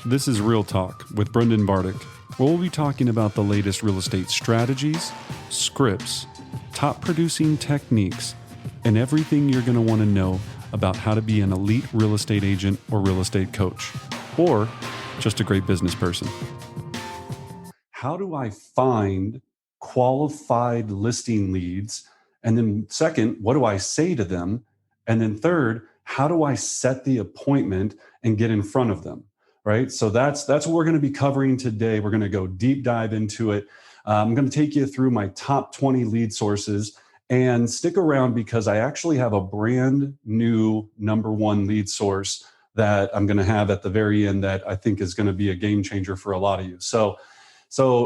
This is Real Talk with Brendan Bardick, where we'll be talking about the latest real estate strategies, scripts, top producing techniques, and everything you're going to want to know about how to be an elite real estate agent or real estate coach, or just a great business person. How do I find qualified listing leads? And then second, what do I say to them? And then third, how do I set the appointment and get in front of them? Right? So that's what we're going to be covering today. We're going to go deep dive into it. I'm going to take you through my top 20 lead sources, and stick around because I actually have a brand new number one lead source that I'm going to have at the very end that I think is going to be a game changer for a lot of you. So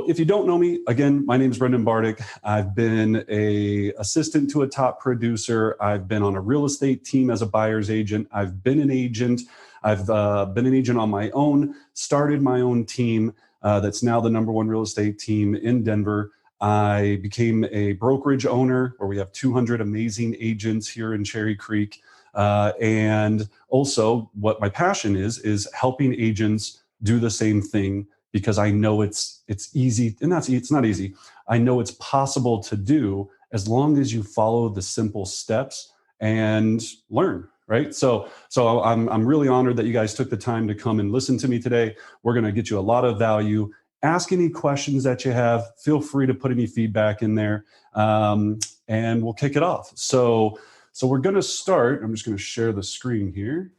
if you don't know me, again, my name is Brendan Bardick. I've been an assistant to a top producer. I've been on a real estate team as a buyer's agent. I've been an agent. I've been an agent on my own, started my own team that's now the number one real estate team in Denver. I became a brokerage owner where we have 200 amazing agents here in Cherry Creek. And also what my passion is helping agents do the same thing, because I know it's easy, and it's not easy. I know it's possible to do as long as you follow the simple steps and learn, right? So I'm really honored that you guys took the time to come and listen to me today. We're going to get you a lot of value. Ask any questions that you have. Feel free to put any feedback in there, and we'll kick it off. So we're going to start. I'm just going to share the screen here.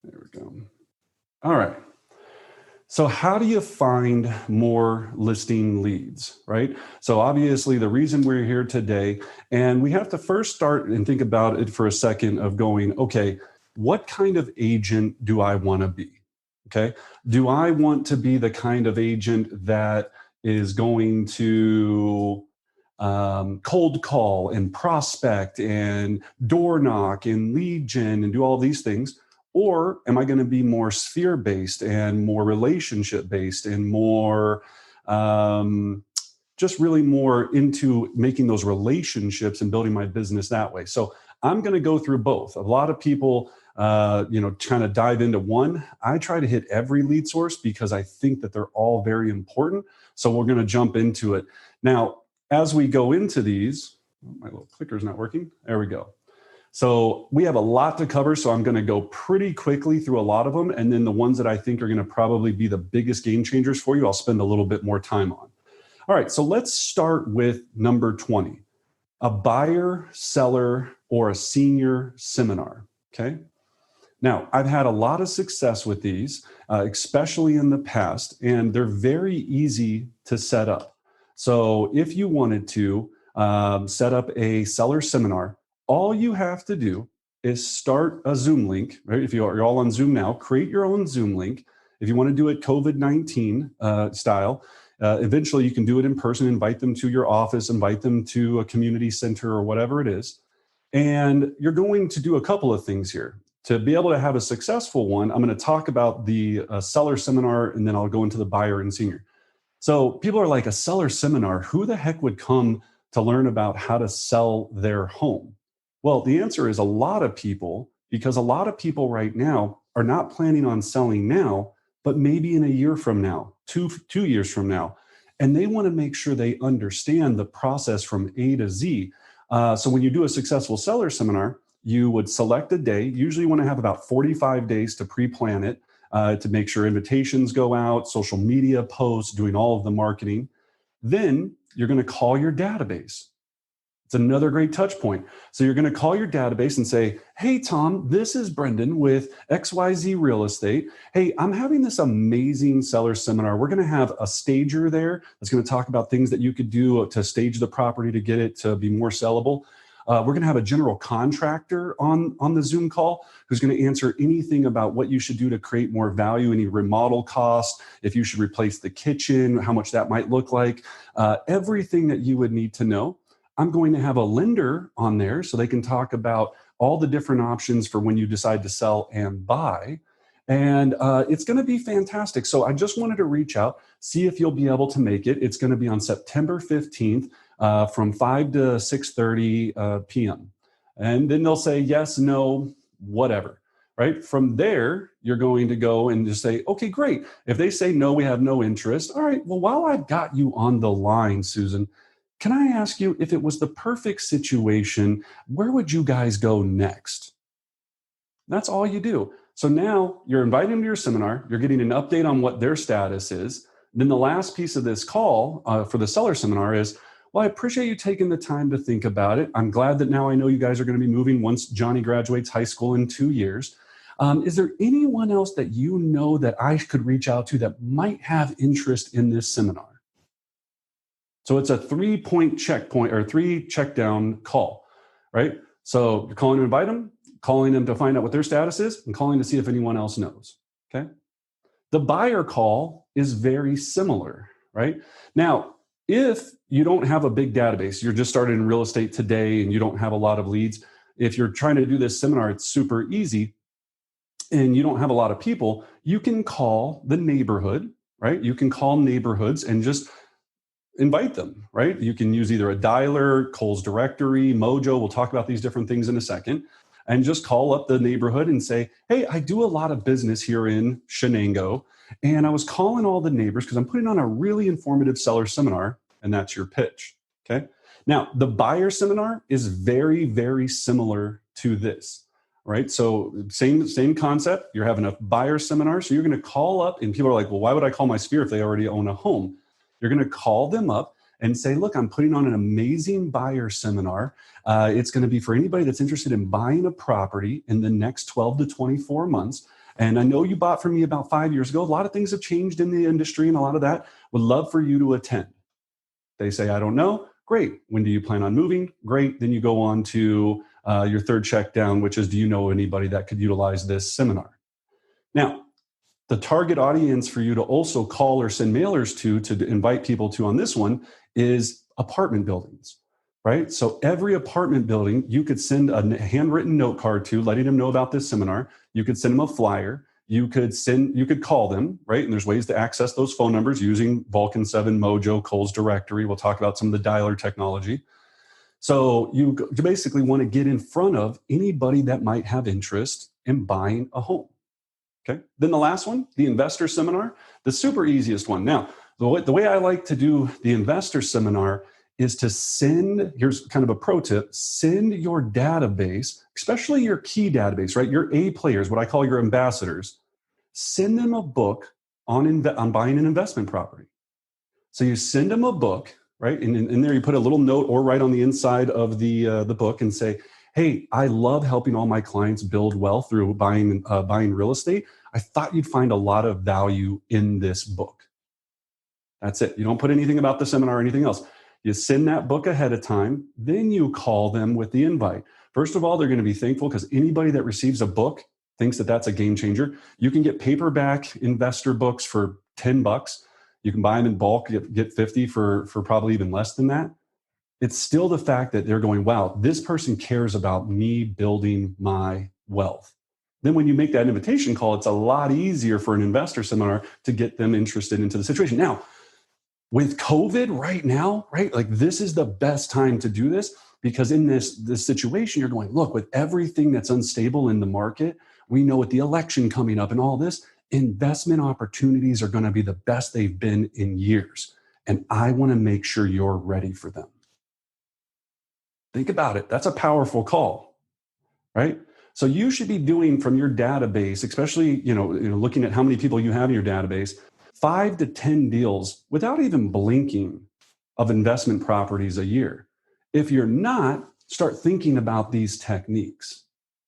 There we go. All right. So how do you find more listing leads, right? So obviously the reason we're here today, and we have to first start and think about it for a second of going, okay, what kind of agent do I want to be? Okay. Do I want to be the kind of agent that is going to cold call and prospect and door knock and lead gen and do all these things? Or am I going to be more sphere-based and more relationship-based and more just really more into making those relationships and building my business that way? So I'm going to go through both. A lot of people kind of dive into one. I try to hit every lead source because I think that they're all very important. So we're going to jump into it. Now, as we go into these, my little clicker's not working. There we go. So we have a lot to cover. So I'm going to go pretty quickly through a lot of them. And then the ones that I think are going to probably be the biggest game changers for you, I'll spend a little bit more time on. All right. So let's start with number 20, a buyer, seller, or a senior seminar. Okay. Now, I've had a lot of success with these, especially in the past, and they're very easy to set up. So if you wanted to set up a seller seminar, all you have to do is start a Zoom link, right? If you're all on Zoom now, create your own Zoom link. If you want to do it COVID-19 style, eventually you can do it in person, invite them to your office, invite them to a community center or whatever it is. And you're going to do a couple of things here. To be able to have a successful one, I'm going to talk about the seller seminar, and then I'll go into the buyer and senior. So people are like, a seller seminar, who the heck would come to learn about how to sell their home? Well, the answer is a lot of people, because a lot of people right now are not planning on selling now, but maybe in a year from now, two years from now. And they want to make sure they understand the process from A to Z. So when you do a successful seller seminar, you would select a day. Usually you want to have about 45 days to pre-plan it, to make sure invitations go out, social media posts, doing all of the marketing. Then you're going to call your database. It's another great touch point. So you're going to call your database and say, hey, Tom, this is Brendan with XYZ Real Estate. Hey, I'm having this amazing seller seminar. We're going to have a stager there that's going to talk about things that you could do to stage the property to get it to be more sellable. We're going to have a general contractor on the Zoom call who's going to answer anything about what you should do to create more value, any remodel costs, if you should replace the kitchen, how much that might look like, everything that you would need to know. I'm going to have a lender on there so they can talk about all the different options for when you decide to sell and buy. And it's going to be fantastic. So I just wanted to reach out, see if you'll be able to make it. It's going to be on September 15th from 5 to 6:30 p.m. And then they'll say yes, no, whatever. right? From there, you're going to go and just say, okay, great. If they say no, we have no interest. All right, well, while I've got you on the line, Susan, can I ask you, if it was the perfect situation, where would you guys go next? That's all you do. So now you're inviting them to your seminar. You're getting an update on what their status is. Then the last piece of this call for the seller seminar is, well, I appreciate you taking the time to think about it. I'm glad that now I know you guys are going to be moving once Johnny graduates high school in 2 years. Is there anyone else that you know that I could reach out to that might have interest in this seminar? So it's a 3-point checkpoint or 3 check down call, right? So you're calling to invite them, calling them to find out what their status is, and calling to see if anyone else knows, okay? The buyer call is very similar, right? Now, if you don't have a big database, you're just started in real estate today and you don't have a lot of leads, if you're trying to do this seminar, it's super easy and you don't have a lot of people, you can call the neighborhood, right? You can call neighborhoods and just invite them, right? You can use either a dialer, Kohl's directory, Mojo. We'll talk about these different things in a second. And just call up the neighborhood and say, hey, I do a lot of business here in Shenango. And I was calling all the neighbors because I'm putting on a really informative seller seminar. And that's your pitch, okay? Now, the buyer seminar is very, very similar to this, right? So same concept. You're having a buyer seminar. So you're going to call up and people are like, well, why would I call my sphere if they already own a home? You're going to call them up and say, look, I'm putting on an amazing buyer seminar. It's going to be for anybody that's interested in buying a property in the next 12 to 24 months. And I know you bought from me about 5 years ago. A lot of things have changed in the industry and a lot of that. Would love for you to attend. They say, I don't know. Great. When do you plan on moving? Great. Then you go on to your third check down, which is, do you know anybody that could utilize this seminar? Now, the target audience for you to also call or send mailers to invite people to on this one is apartment buildings, right? So every apartment building, you could send a handwritten note card to, letting them know about this seminar. You could send them a flyer. You could call them, right? And there's ways to access those phone numbers using Vulcan 7, Mojo, Kohl's directory. We'll talk about some of the dialer technology. So you basically want to get in front of anybody that might have interest in buying a home. Okay. Then the last one, the investor seminar, the super easiest one. Now, the way I like to do the investor seminar is to send, here's kind of a pro tip, send your database, especially your key database, right? Your A players, what I call your ambassadors, send them a book on buying an investment property. So you send them a book, right? And in there you put a little note or right on the inside of the book and say, hey, I love helping all my clients build wealth through buying real estate. I thought you'd find a lot of value in this book. That's it. You don't put anything about the seminar or anything else. You send that book ahead of time. Then you call them with the invite. First of all, they're going to be thankful because anybody that receives a book thinks that that's a game changer. You can get paperback investor books for $10. You can buy them in bulk, get 50 for probably even less than that. It's still the fact that they're going, wow, this person cares about me building my wealth. Then when you make that invitation call, it's a lot easier for an investor seminar to get them interested into the situation. Now, with COVID right now, right? Like this is the best time to do this because in this situation, you're going, look, with everything that's unstable in the market, we know with the election coming up and all this, investment opportunities are going to be the best they've been in years. And I want to make sure you're ready for them. Think about it. That's a powerful call, right? So you should be doing from your database, especially, looking at how many people you have in your database, 5 to 10 deals without even blinking of investment properties a year. If you're not, start thinking about these techniques,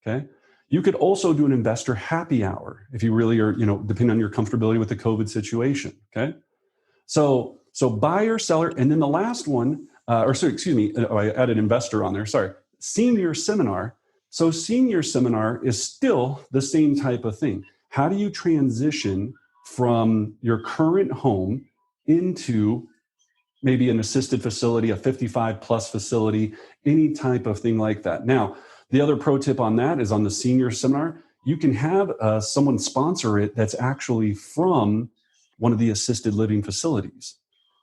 okay? You could also do an investor happy hour if you really are, depending on your comfortability with the COVID situation, okay? So buyer, seller, and then the last one, I added investor on there, senior seminar. So senior seminar is still the same type of thing. How do you transition from your current home into maybe an assisted facility, a 55 plus facility, any type of thing like that? Now, the other pro tip on that is on the senior seminar, you can have someone sponsor it that's actually from one of the assisted living facilities.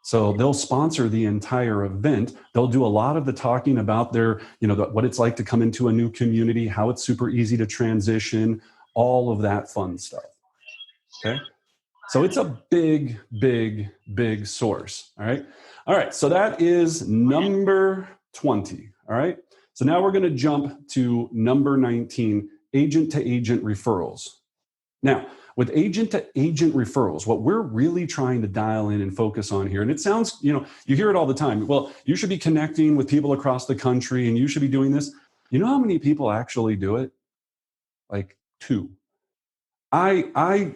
So they'll sponsor the entire event. They'll do a lot of the talking about their, what it's like to come into a new community, how it's super easy to transition, all of that fun stuff. Okay. So it's a big, big, big source. All right. All right. So that is number 20. All right. So now we're going to jump to number 19, agent to agent referrals. Now, with agent to agent referrals, what we're really trying to dial in and focus on here, and it sounds, you hear it all the time. Well, you should be connecting with people across the country and you should be doing this. You know how many people actually do it? Like 2. I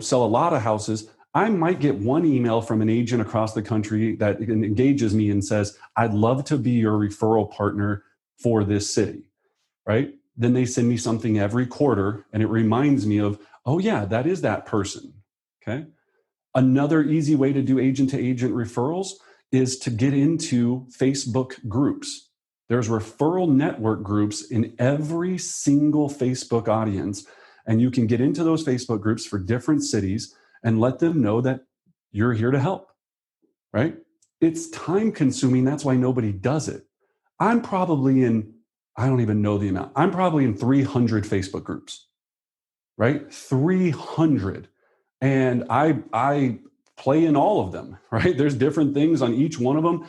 sell a lot of houses. I might get one email from an agent across the country that engages me and says, I'd love to be your referral partner for this city, right? Then they send me something every quarter and it reminds me of, oh yeah, that is that person, okay? Another easy way to do agent to agent referrals is to get into Facebook groups. There's referral network groups in every single Facebook audience. And you can get into those Facebook groups for different cities and let them know that you're here to help, right? It's time consuming. That's why nobody does it. I'm probably in, I don't even know the amount. I'm probably in 300 Facebook groups, right? 300. And I play in all of them, right? There's different things on each one of them.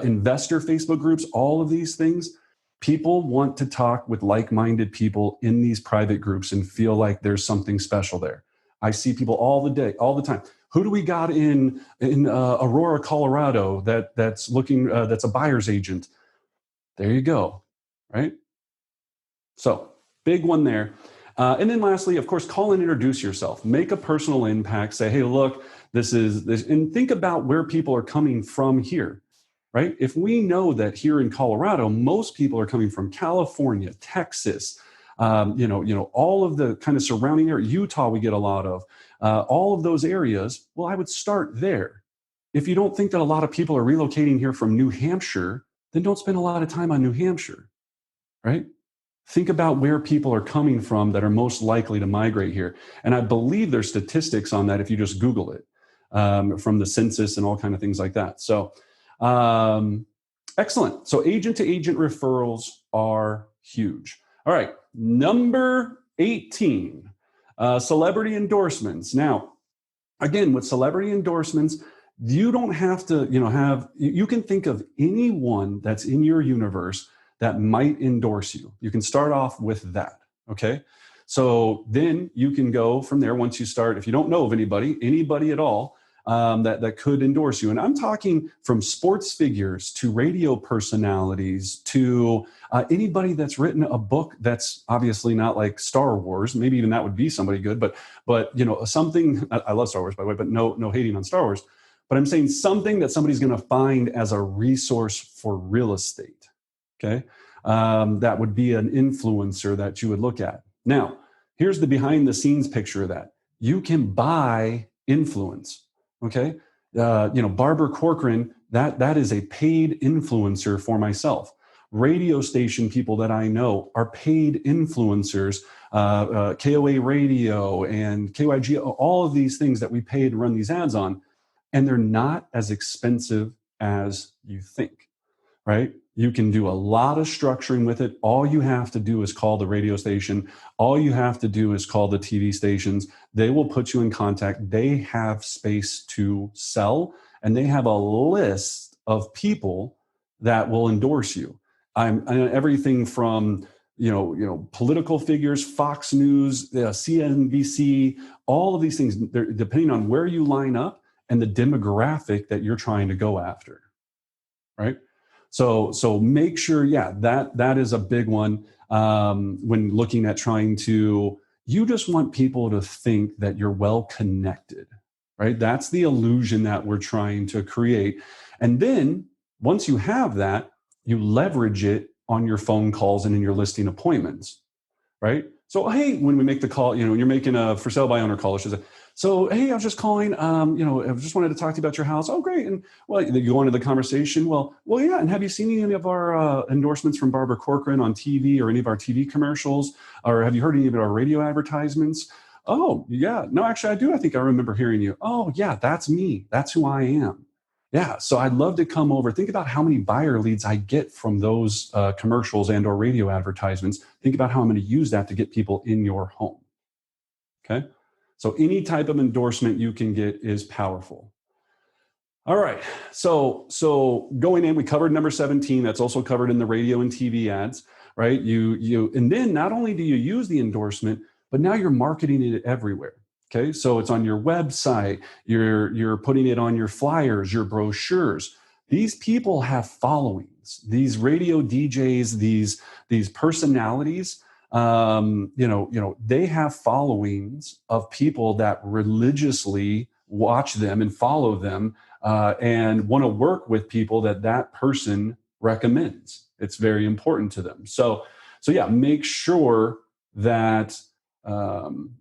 Investor Facebook groups, all of these things. People want to talk with like-minded people in these private groups and feel like there's something special there. I see people all the time. Who do we got in Aurora, Colorado that's looking that's a buyer's agent? There you go, right? So big one there. And then lastly, of course, call and introduce yourself. Make a personal impact. Say, hey, look, this is this, and think about where people are coming from here. Right? If we know that here in Colorado, most people are coming from California, Texas, all of the kind of surrounding area, Utah, we get a lot of, all of those areas. Well, I would start there. If you don't think that a lot of people are relocating here from New Hampshire, then don't spend a lot of time on New Hampshire, right? Think about where people are coming from that are most likely to migrate here. And I believe there's statistics on that if you just Google it, from the census and all kind of things like that. So, excellent. So agent to agent referrals are huge. All right. Number 18, celebrity endorsements. Now, again, with celebrity endorsements, you don't have to, you can think of anyone that's in your universe that might endorse you. You can start off with that. Okay. So then you can go from there once you start, if you don't know of anybody at all, that could endorse you. And I'm talking from sports figures to radio personalities to anybody that's written a book that's obviously not like Star Wars. Maybe even that would be somebody good, but something, I love Star Wars, by the way, but no hating on Star Wars. But I'm saying something that somebody's going to find as a resource for real estate. Okay. That would be an influencer that you would look at. Now, here's the behind the scenes picture of that. You can buy influence. Okay. Barbara Corcoran, that is a paid influencer for myself. Radio station people that I know are paid influencers, KOA radio and KYG, all of these things that we pay to run these ads on, and they're not as expensive as you think, right? You can do a lot of structuring with it. All you have to do is call the radio station. All you have to do is call the TV stations. They will put you in contact. They have space to sell, and they have a list of people that will endorse you. I'm everything from political figures, Fox News, CNBC, all of these things, depending on where you line up and the demographic that you're trying to go after, right? So make sure, that is a big one when looking at trying to, you just want people to think that you're well connected, right? That's the illusion that we're trying to create. And then once you have that, you leverage it on your phone calls and in your listing appointments, right? So, hey, when we make the call, you're making a for sale by owner call, she said, so, hey, I was just calling, I just wanted to talk to you about your house. Oh, great. And well, you go into the conversation. Well, yeah. And have you seen any of our endorsements from Barbara Corcoran on TV or any of our TV commercials? Or have you heard any of our radio advertisements? Oh, yeah. No, actually, I do. I think I remember hearing you. Oh, yeah, that's me. That's who I am. Yeah. So I'd love to come over. Think about how many buyer leads I get from those commercials and or radio advertisements. Think about how I'm going to use that to get people in your home. Okay. So any type of endorsement you can get is powerful. All right. So going in, we covered number 17. That's also covered in the radio and TV ads, right? And then not only do you use the endorsement, but now you're marketing it everywhere. Okay. So it's on your website. You're putting it on your flyers, your brochures. These people have followings. These radio DJs, these personalities, they have followings of people that religiously watch them and follow them, and want to work with people that person recommends. It's very important to them. So yeah, make sure that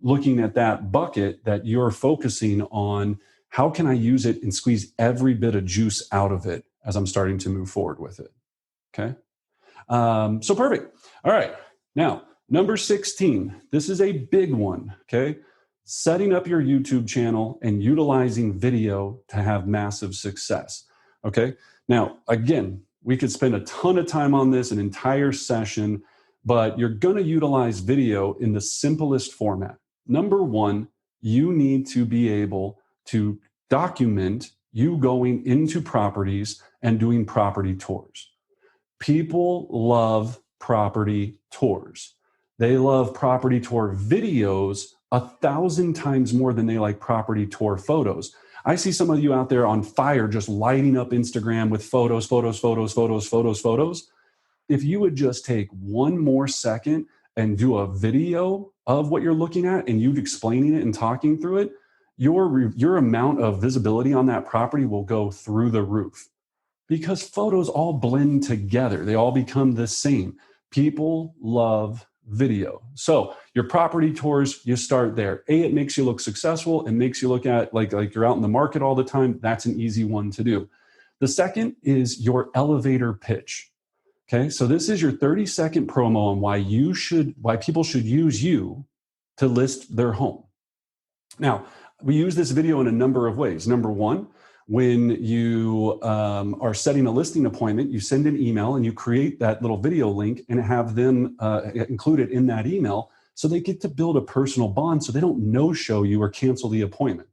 looking at that bucket, that you're focusing on how can I use it and squeeze every bit of juice out of it as I'm starting to move forward with it. Okay. So perfect. All right. Now, number 16, this is a big one. Okay. Setting up your YouTube channel and utilizing video to have massive success. Okay. Now, again, we could spend a ton of time on this, an entire session, but you're going to utilize video in the simplest format. Number one, you need to be able to document you going into properties and doing property tours. People love property tours. They love property tour videos 1,000 times more than they like property tour photos. I see some of you out there on fire, just lighting up Instagram with photos. If you would just take one more second and do a video of what you're looking at and you explaining it and talking through it, your amount of visibility on that property will go through the roof, because photos all blend together. They all become the same. People love video. So your property tours, you start there. It makes you look successful. It makes you look at like you're out in the market all the time. That's an easy one to do. The second is your elevator pitch. Okay. So this is your 30-second promo on why people should use you to list their home. Now, we use this video in a number of ways. Number one, when you are setting a listing appointment, you send an email and you create that little video link and have them included in that email, so they get to build a personal bond, so they don't no-show you or cancel the appointment.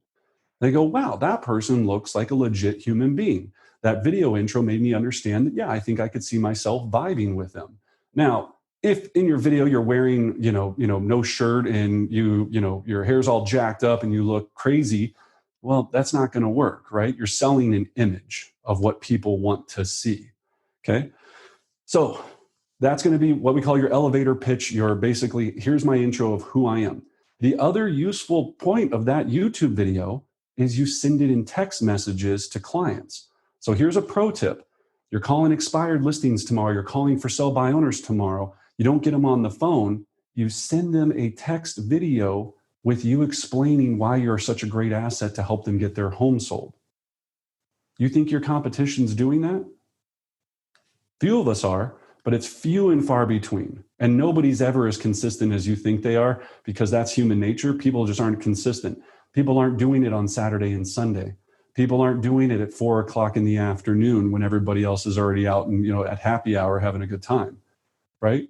They go, wow, that person looks like a legit human being. That video intro made me understand that, yeah, I think I could see myself vibing with them. Now, if in your video you're wearing, no shirt and your hair's all jacked up and you look crazy, well, that's not going to work, right? You're selling an image of what people want to see. Okay. So that's going to be what we call your elevator pitch. You're basically, here's my intro of who I am. The other useful point of that YouTube video is you send it in text messages to clients. So here's a pro tip. You're calling expired listings tomorrow. You're calling for sell by owners tomorrow. You don't get them on the phone. You send them a text video with you explaining why you're such a great asset to help them get their home sold. You think your competition's doing that? Few of us are, but it's few and far between. And nobody's ever as consistent as you think they are, because that's human nature. People just aren't consistent. People aren't doing it on Saturday and Sunday. People aren't doing it at 4 o'clock in the afternoon when everybody else is already out and, at happy hour having a good time, right?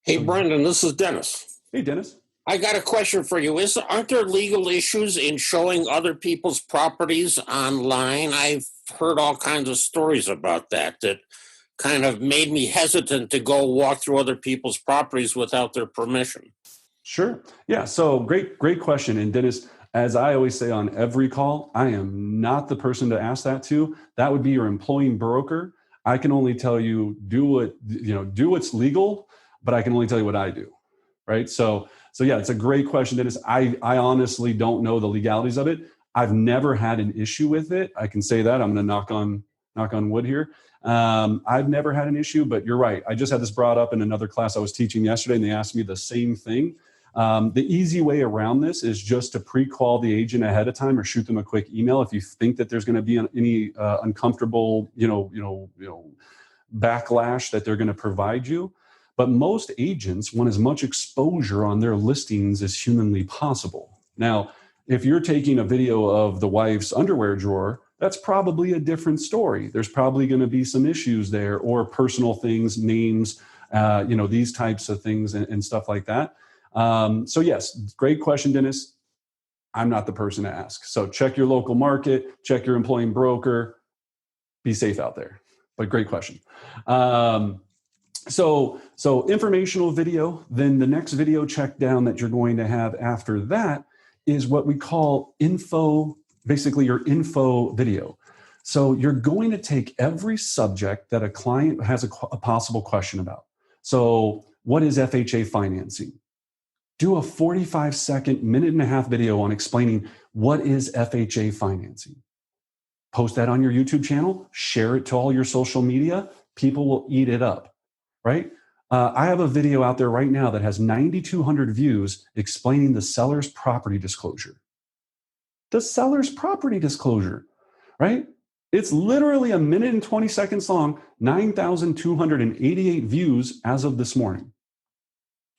Hey, Brendan, this is Dennis. Hey, Dennis. I got a question for you. Aren't there legal issues in showing other people's properties online? I've heard all kinds of stories about that kind of made me hesitant to go walk through other people's properties without their permission. Sure. Yeah. So great question. And Dennis, as I always say on every call, I am not the person to ask that to. That would be your employing broker. I can only tell you do what's legal, but I can only tell you what I do. Right. So yeah, it's a great question, Dennis. I honestly don't know the legalities of it. I've never had an issue with it. I can say that. I'm going to knock on wood here. I've never had an issue, but you're right. I just had this brought up in another class I was teaching yesterday, and they asked me the same thing. The easy way around this is just to pre-call the agent ahead of time or shoot them a quick email if you think that there's going to be any uncomfortable, backlash that they're going to provide you. But most agents want as much exposure on their listings as humanly possible. Now, if you're taking a video of the wife's underwear drawer, that's probably a different story. There's probably going to be some issues there, or personal things, names, these types of things and stuff like that. So yes, great question, Dennis. I'm not the person to ask. So check your local market, check your employing broker, be safe out there. But great question. So informational video, then the next video check down that you're going to have after that is what we call info, basically your info video. So you're going to take every subject that a client has a possible question about. So what is FHA financing? Do a 45-second, minute and a half video on explaining what is FHA financing. Post that on your YouTube channel, share it to all your social media. People will eat it up, right? I have a video out there right now that has 9,200 views explaining the seller's property disclosure. The seller's property disclosure, right? It's literally a minute and 20 seconds long, 9,288 views as of this morning.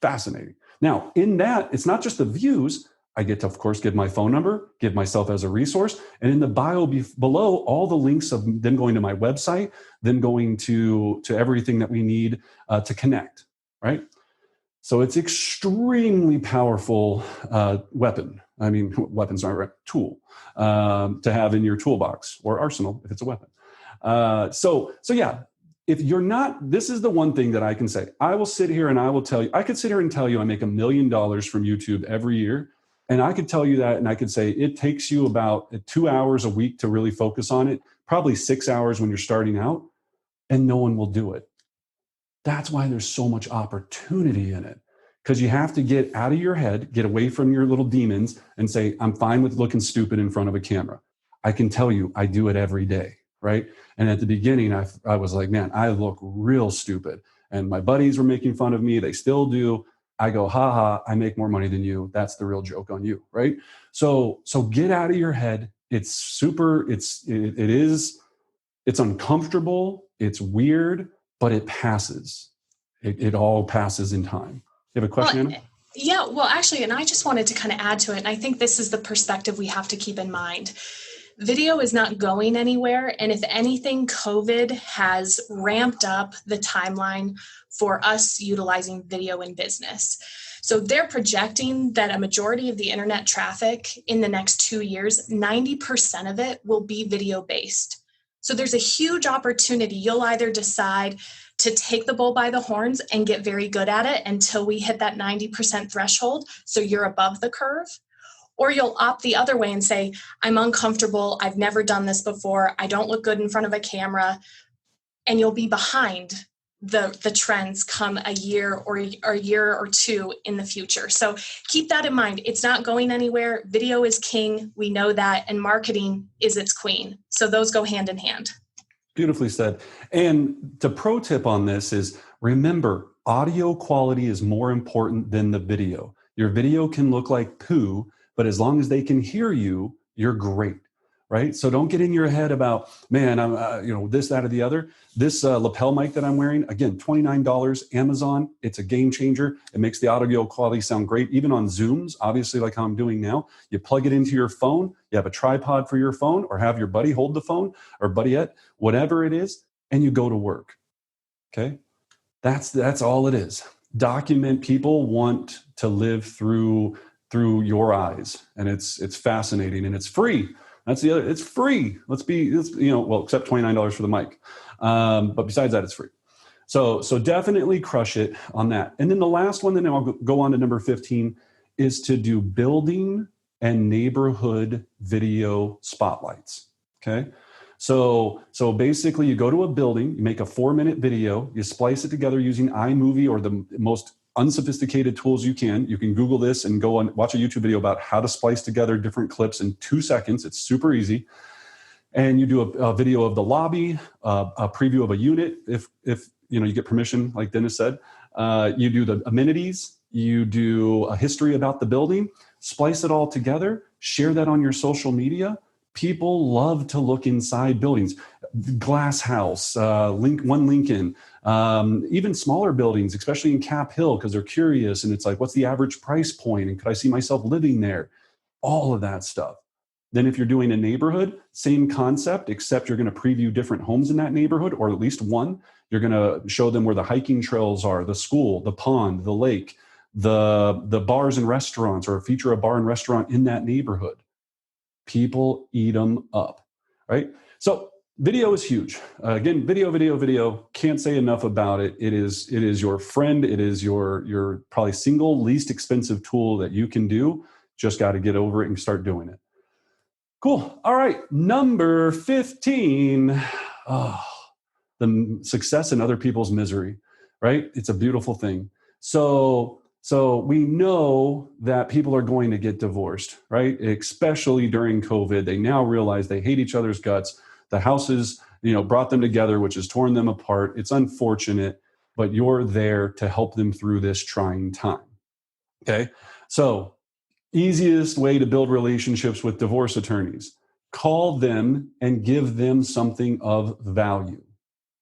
Fascinating. Now, in that, it's not just the views. I get to, of course, give my phone number, give myself as a resource. And in the bio below, all the links of them going to my website, them going to everything that we need to connect, right? So it's extremely powerful weapon. I mean, weapons are a tool to have in your toolbox or arsenal if it's a weapon. So yeah, if you're not, this is the one thing that I can say. I will sit here and I will tell you, I could sit here and tell you I make $1 million from YouTube every year. And I could tell you that, and I could say it takes you about 2 hours a week to really focus on it, probably 6 hours when you're starting out, and no one will do it. That's why there's so much opportunity in it, because you have to get out of your head, get away from your little demons and say, I'm fine with looking stupid in front of a camera. I can tell you, I do it every day, right? And at the beginning, I was like, man, I look real stupid. And my buddies were making fun of me. They still do. I go, I make more money than you. That's the real joke on you, right? So get out of your head. It's uncomfortable. It's weird, but it passes. It all passes in time. You have a question, Anna? Yeah, well, actually, and I just wanted to kind of add to it. And I think this is the perspective we have to keep in mind. Video is not going anywhere. And if anything, COVID has ramped up the timeline for us utilizing video in business. So they're projecting that a majority of the internet traffic in the next 2 years, 90% of it will be video based. So there's a huge opportunity. You'll either decide to take the bull by the horns and get very good at it until we hit that 90% threshold, so you're above the curve. Or you'll opt the other way and say, I'm uncomfortable. I've never done this before. I don't look good in front of a camera. And you'll be behind the trends come a year or two in the future. So keep that in mind. It's not going anywhere. Video is king. We know that. And marketing is its queen. So those go hand in hand. Beautifully said. And the pro tip on this is, remember, audio quality is more important than the video. Your video can look like poo, but as long as they can hear you, you're great, right? So don't get in your head about, man, I'm this, that, or the other. This lapel mic that I'm wearing, again, $29, Amazon. It's a game changer. It makes the audio quality sound great, even on Zooms, obviously, like how I'm doing now. You plug it into your phone. You have a tripod for your phone, or have your buddy hold the phone, or buddyette, whatever it is, and you go to work. Okay, that's all it is. Document. People want to live through your eyes, and it's fascinating, and it's free. That's the other. It's free. Except $29 for the mic, but besides that, it's free. So definitely crush it on that. And then the last one, then I'll go on to number 15, is to do building and neighborhood video spotlights. Okay. So basically, you go to a building, you make a 4-minute video, you splice it together using iMovie or the most unsophisticated tools you can. You can Google this and go and watch a YouTube video about how to splice together different clips in 2 seconds. It's super easy. And you do a video of the lobby, a preview of a unit, if you get permission, like Dennis said. You do the amenities, you do a history about the building, splice it all together, share that on your social media. People love to look inside buildings. Glass House, One Lincoln, even smaller buildings, especially in Cap Hill, because they're curious. And it's like, what's the average price point? And could I see myself living there? All of that stuff. Then if you're doing a neighborhood, same concept, except you're going to preview different homes in that neighborhood, or at least one. You're going to show them where the hiking trails are, the school, the pond, the lake, the bars and restaurants, or feature a bar and restaurant in that neighborhood. People eat them up, right? So video is huge. Again, video. Can't say enough about it. It is your friend. It is your probably single least expensive tool that you can do. Just got to get over it and start doing it. Cool. All right. Number 15. Oh, the success in other people's misery, right? It's a beautiful thing. So we know that people are going to get divorced, right? Especially during COVID. They now realize they hate each other's guts. The houses, brought them together, which has torn them apart. It's unfortunate, but you're there to help them through this trying time. Okay. So easiest way to build relationships with divorce attorneys: call them and give them something of value.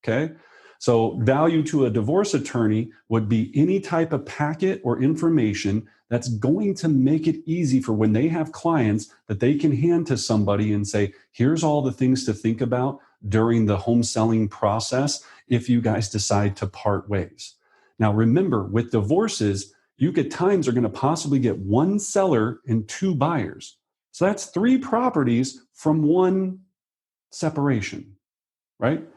Okay. So value to a divorce attorney would be any type of packet or information that's going to make it easy for when they have clients that they can hand to somebody and say, here's all the things to think about during the home selling process if you guys decide to part ways. Now, remember, with divorces, you at times are going to possibly get one seller and two buyers. So that's 3 properties from one separation, right?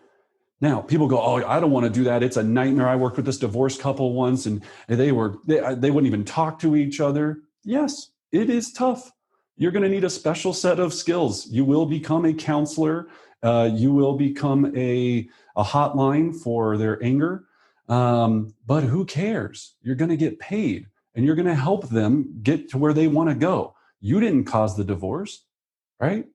Now, people go, oh, I don't want to do that. It's a nightmare. I worked with this divorced couple once and they wouldn't even talk to each other. Yes, it is tough. You're going to need a special set of skills. You will become a counselor. You will become a hotline for their anger. But who cares? You're going to get paid and you're going to help them get to where they want to go. You didn't cause the divorce, right?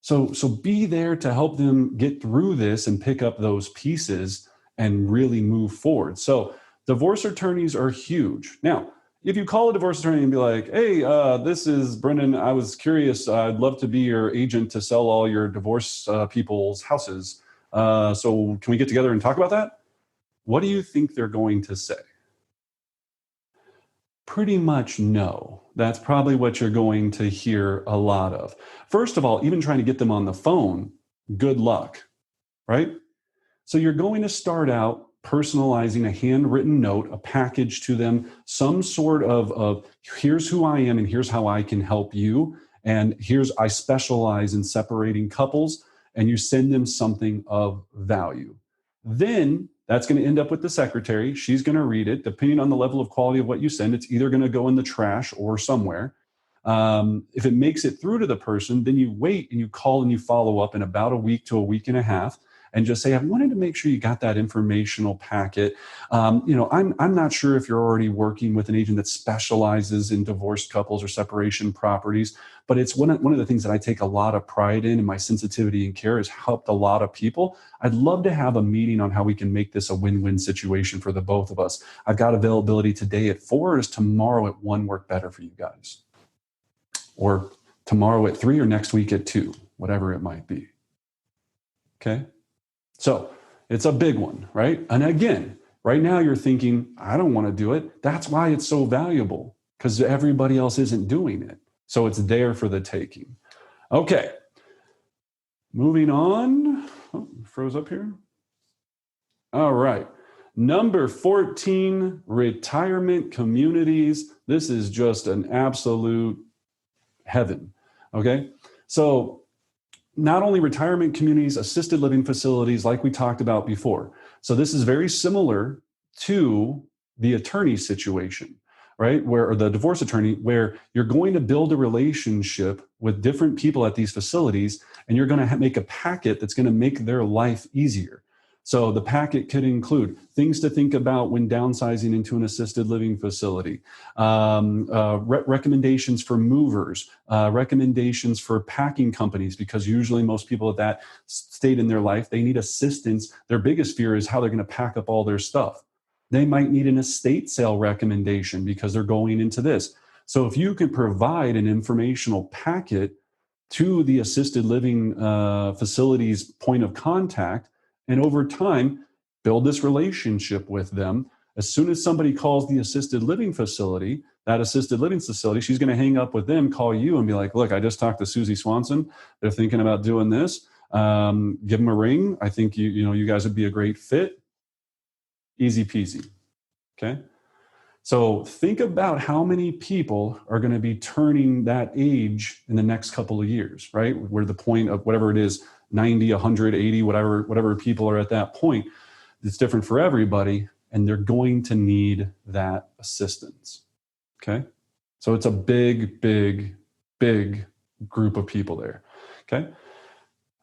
So be there to help them get through this and pick up those pieces and really move forward. So divorce attorneys are huge. Now, if you call a divorce attorney and be like, hey, this is Brendan. I was curious. I'd love to be your agent to sell all your divorce people's houses. So can we get together and talk about that? What do you think they're going to say? Pretty much no. That's probably what you're going to hear a lot of. First of all, even trying to get them on the phone, good luck, right? So you're going to start out personalizing a handwritten note, a package to them, some sort of here's who I am and here's how I can help you. And I specialize in separating couples, and you send them something of value. Then that's going to end up with the secretary. She's going to read it. Depending on the level of quality of what you send, it's either going to go in the trash or somewhere. If it makes it through to the person, then you wait and you call and you follow up in about a week to a week and a half and just say, I wanted to make sure you got that informational packet. I'm not sure if you're already working with an agent that specializes in divorced couples or separation properties, but it's one of the things that I take a lot of pride in my sensitivity and care has helped a lot of people. I'd love to have a meeting on how we can make this a win-win situation for the both of us. I've got availability today at 4. Is tomorrow at 1 work better for you guys? Or tomorrow at 3 or next week at 2, whatever it might be. Okay? So it's a big one, right? And again, right now you're thinking, I don't want to do it. That's why it's so valuable, because everybody else isn't doing it. So it's there for the taking. Okay. Moving on. Oh, froze up here. All right. Number 14, retirement communities. This is just an absolute heaven. Okay. So not only retirement communities, assisted living facilities, like we talked about before. So this is very similar to the attorney situation, right? Or the divorce attorney, where you're going to build a relationship with different people at these facilities, and you're going to make a packet that's going to make their life easier. So the packet could include things to think about when downsizing into an assisted living facility, recommendations for movers, recommendations for packing companies, because usually most people at that state in their life, they need assistance. Their biggest fear is how they're going to pack up all their stuff. They might need an estate sale recommendation because they're going into this. So if you can provide an informational packet to the assisted living facility's point of contact, and over time, build this relationship with them. As soon as somebody calls the assisted living facility, that assisted living facility, she's going to hang up with them, call you and be like, look, I just talked to Susie Swanson. They're thinking about doing this. Give them a ring. I think you guys would be a great fit. Easy peasy. Okay. So think about how many people are going to be turning that age in the next couple of years, right? Where the point of whatever it is, 90, 100, 80, whatever people are at that point. It's different for everybody, and they're going to need that assistance. Okay. So it's a big, big, big group of people there. Okay.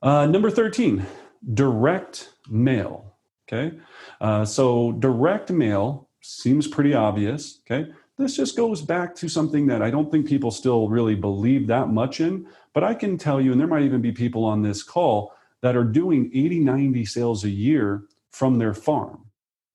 Number 13, direct mail. Okay. So direct mail seems pretty obvious. Okay. This just goes back to something that I don't think people still really believe that much in, but I can tell you, and there might even be people on this call that are doing 80, 90 sales a year from their farm,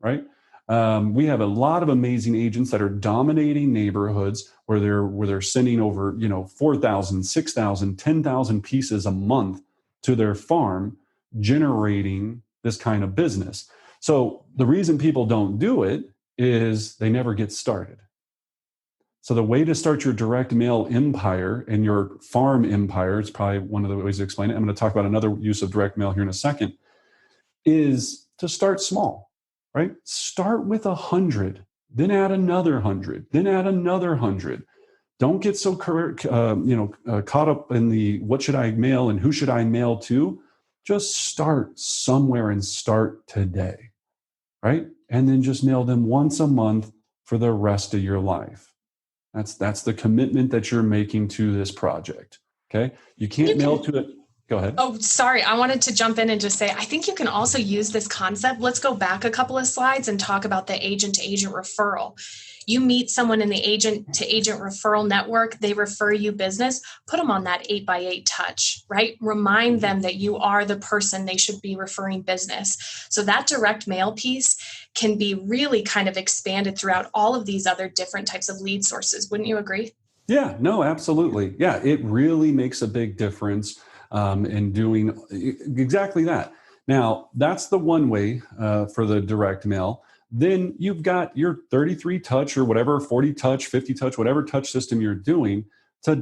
right? We have a lot of amazing agents that are dominating neighborhoods where they're sending over, 4,000, 6,000, 10,000 pieces a month to their farm, generating this kind of business. So the reason people don't do it is they never get started. So the way to start your direct mail empire and your farm empire, it's probably one of the ways to explain it. I'm going to talk about another use of direct mail here in a second, is to start small, right? Start with 100, then add another 100, then add another 100. Don't get so caught up in the what should I mail and who should I mail to. Just start somewhere and start today, right? And then just mail them once a month for the rest of your life. That's the commitment that you're making to this project. Okay. You can't mail to it. Go ahead. Oh, sorry. I wanted to jump in and just say, I think you can also use this concept. Let's go back a couple of slides and talk about the agent-to-agent referral. You meet someone in the agent-to-agent referral network, they refer you business, put them on that 8x8 touch, right? Remind them that you are the person they should be referring business. So that direct mail piece can be really kind of expanded throughout all of these other different types of lead sources. Wouldn't you agree? Yeah, no, absolutely. Yeah, it really makes a big difference in doing exactly that. Now, that's the one way for the direct mail. Then you've got your 33 touch or whatever, 40 touch, 50 touch, whatever touch system you're doing to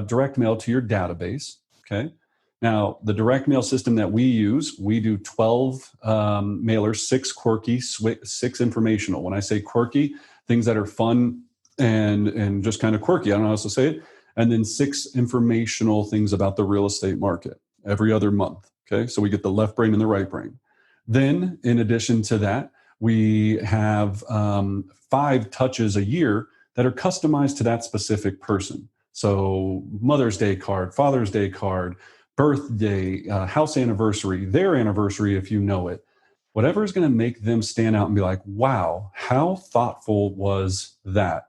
direct mail to your database. Okay. Now, the direct mail system that we use, we do 12 mailers, 6 quirky, 6 informational. When I say quirky, things that are fun and just kind of quirky, I don't know how else to say it. And then 6 informational things about the real estate market every other month. Okay. So we get the left brain and the right brain. Then in addition to that, we have 5 touches a year that are customized to that specific person. So Mother's Day card, Father's Day card, birthday, house anniversary, their anniversary, if you know it, whatever is going to make them stand out and be like, wow, how thoughtful was that?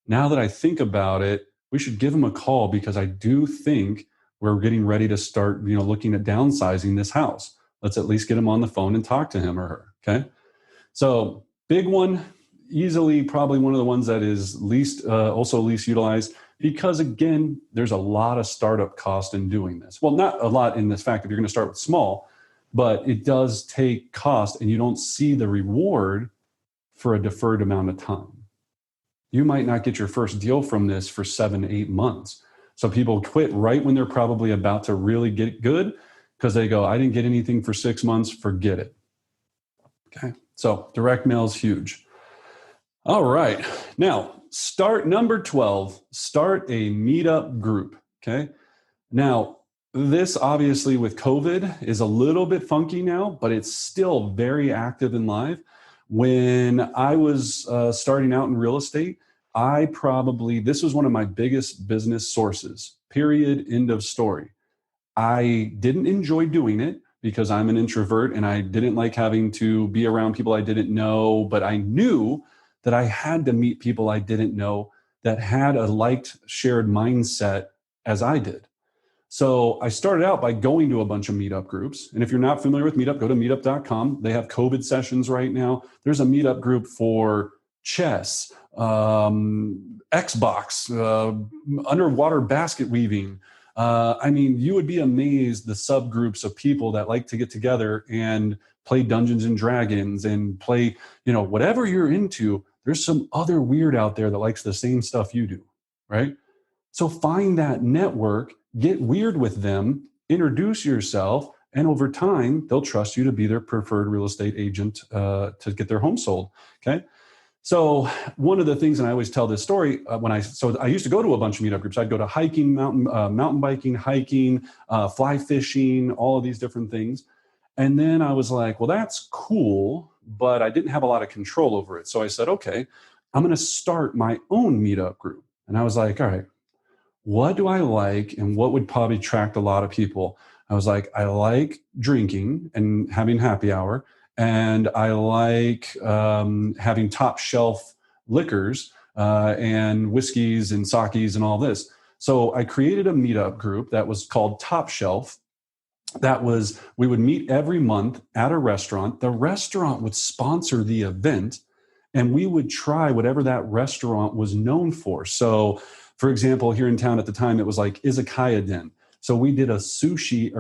Now that I think about it, we should give them a call because I do think we're getting ready to start, looking at downsizing this house. Let's at least get them on the phone and talk to him or her. Okay. So big one, easily probably one of the ones that is least utilized because, again, there's a lot of startup cost in doing this. Well, not a lot in this fact if you're going to start with small, but it does take cost and you don't see the reward for a deferred amount of time. You might not get your first deal from this for 7-8 months. So people quit right when they're probably about to really get good because they go, I didn't get anything for 6 months, forget it. Okay. So direct mail is huge. All right. Now, number 12, start a meetup group. Okay. Now, this obviously with COVID is a little bit funky now, but it's still very active and live. When I was starting out in real estate, this was one of my biggest business sources, period, end of story. I didn't enjoy doing it because I'm an introvert and I didn't like having to be around people I didn't know, but I knew that I had to meet people I didn't know that had a shared mindset as I did. So I started out by going to a bunch of meetup groups. And if you're not familiar with Meetup, go to meetup.com. They have COVID sessions right now. There's a meetup group for chess, Xbox, underwater basket weaving. You would be amazed the subgroups of people that like to get together and play Dungeons and Dragons and play, whatever you're into. There's some other weird out there that likes the same stuff you do, right? So find that network, get weird with them, introduce yourself, and over time, they'll trust you to be their preferred real estate agent to get their home sold, okay? So one of the things, and I always tell this story so I used to go to a bunch of meetup groups. I'd go to hiking, mountain biking, hiking, fly fishing, all of these different things. And then I was like, well, that's cool, but I didn't have a lot of control over it. So I said, okay, I'm going to start my own meetup group. And I was like, all right, what do I like and what would probably attract a lot of people? I was like, I like drinking and having happy hour, and I like having top shelf liquors and whiskeys and sakis and all this. So I created a meetup group that was called Top Shelf. We would meet every month at a restaurant. The restaurant would sponsor the event, and we would try whatever that restaurant was known for. So, for example, here in town at the time, it was like Izakaya Den. So we did a sake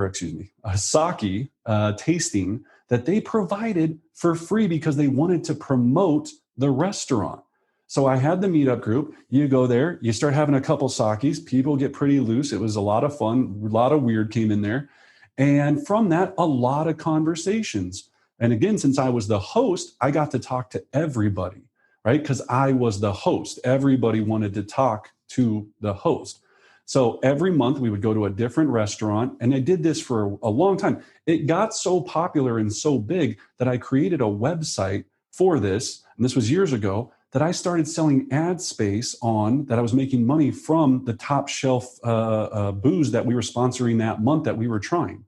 tasting that they provided for free because they wanted to promote the restaurant. So I had the meetup group. You go there, you start having a couple sakis. People get pretty loose. It was a lot of fun. A lot of weird came in there. And from that, a lot of conversations. And again, since I was the host, I got to talk to everybody, right? Because I was the host. Everybody wanted to talk to the host. So every month we would go to a different restaurant. And I did this for a long time. It got so popular and so big that I created a website for this. And this was years ago, that I started selling ad space on, that I was making money from the top shelf booze that we were sponsoring that month that we were trying.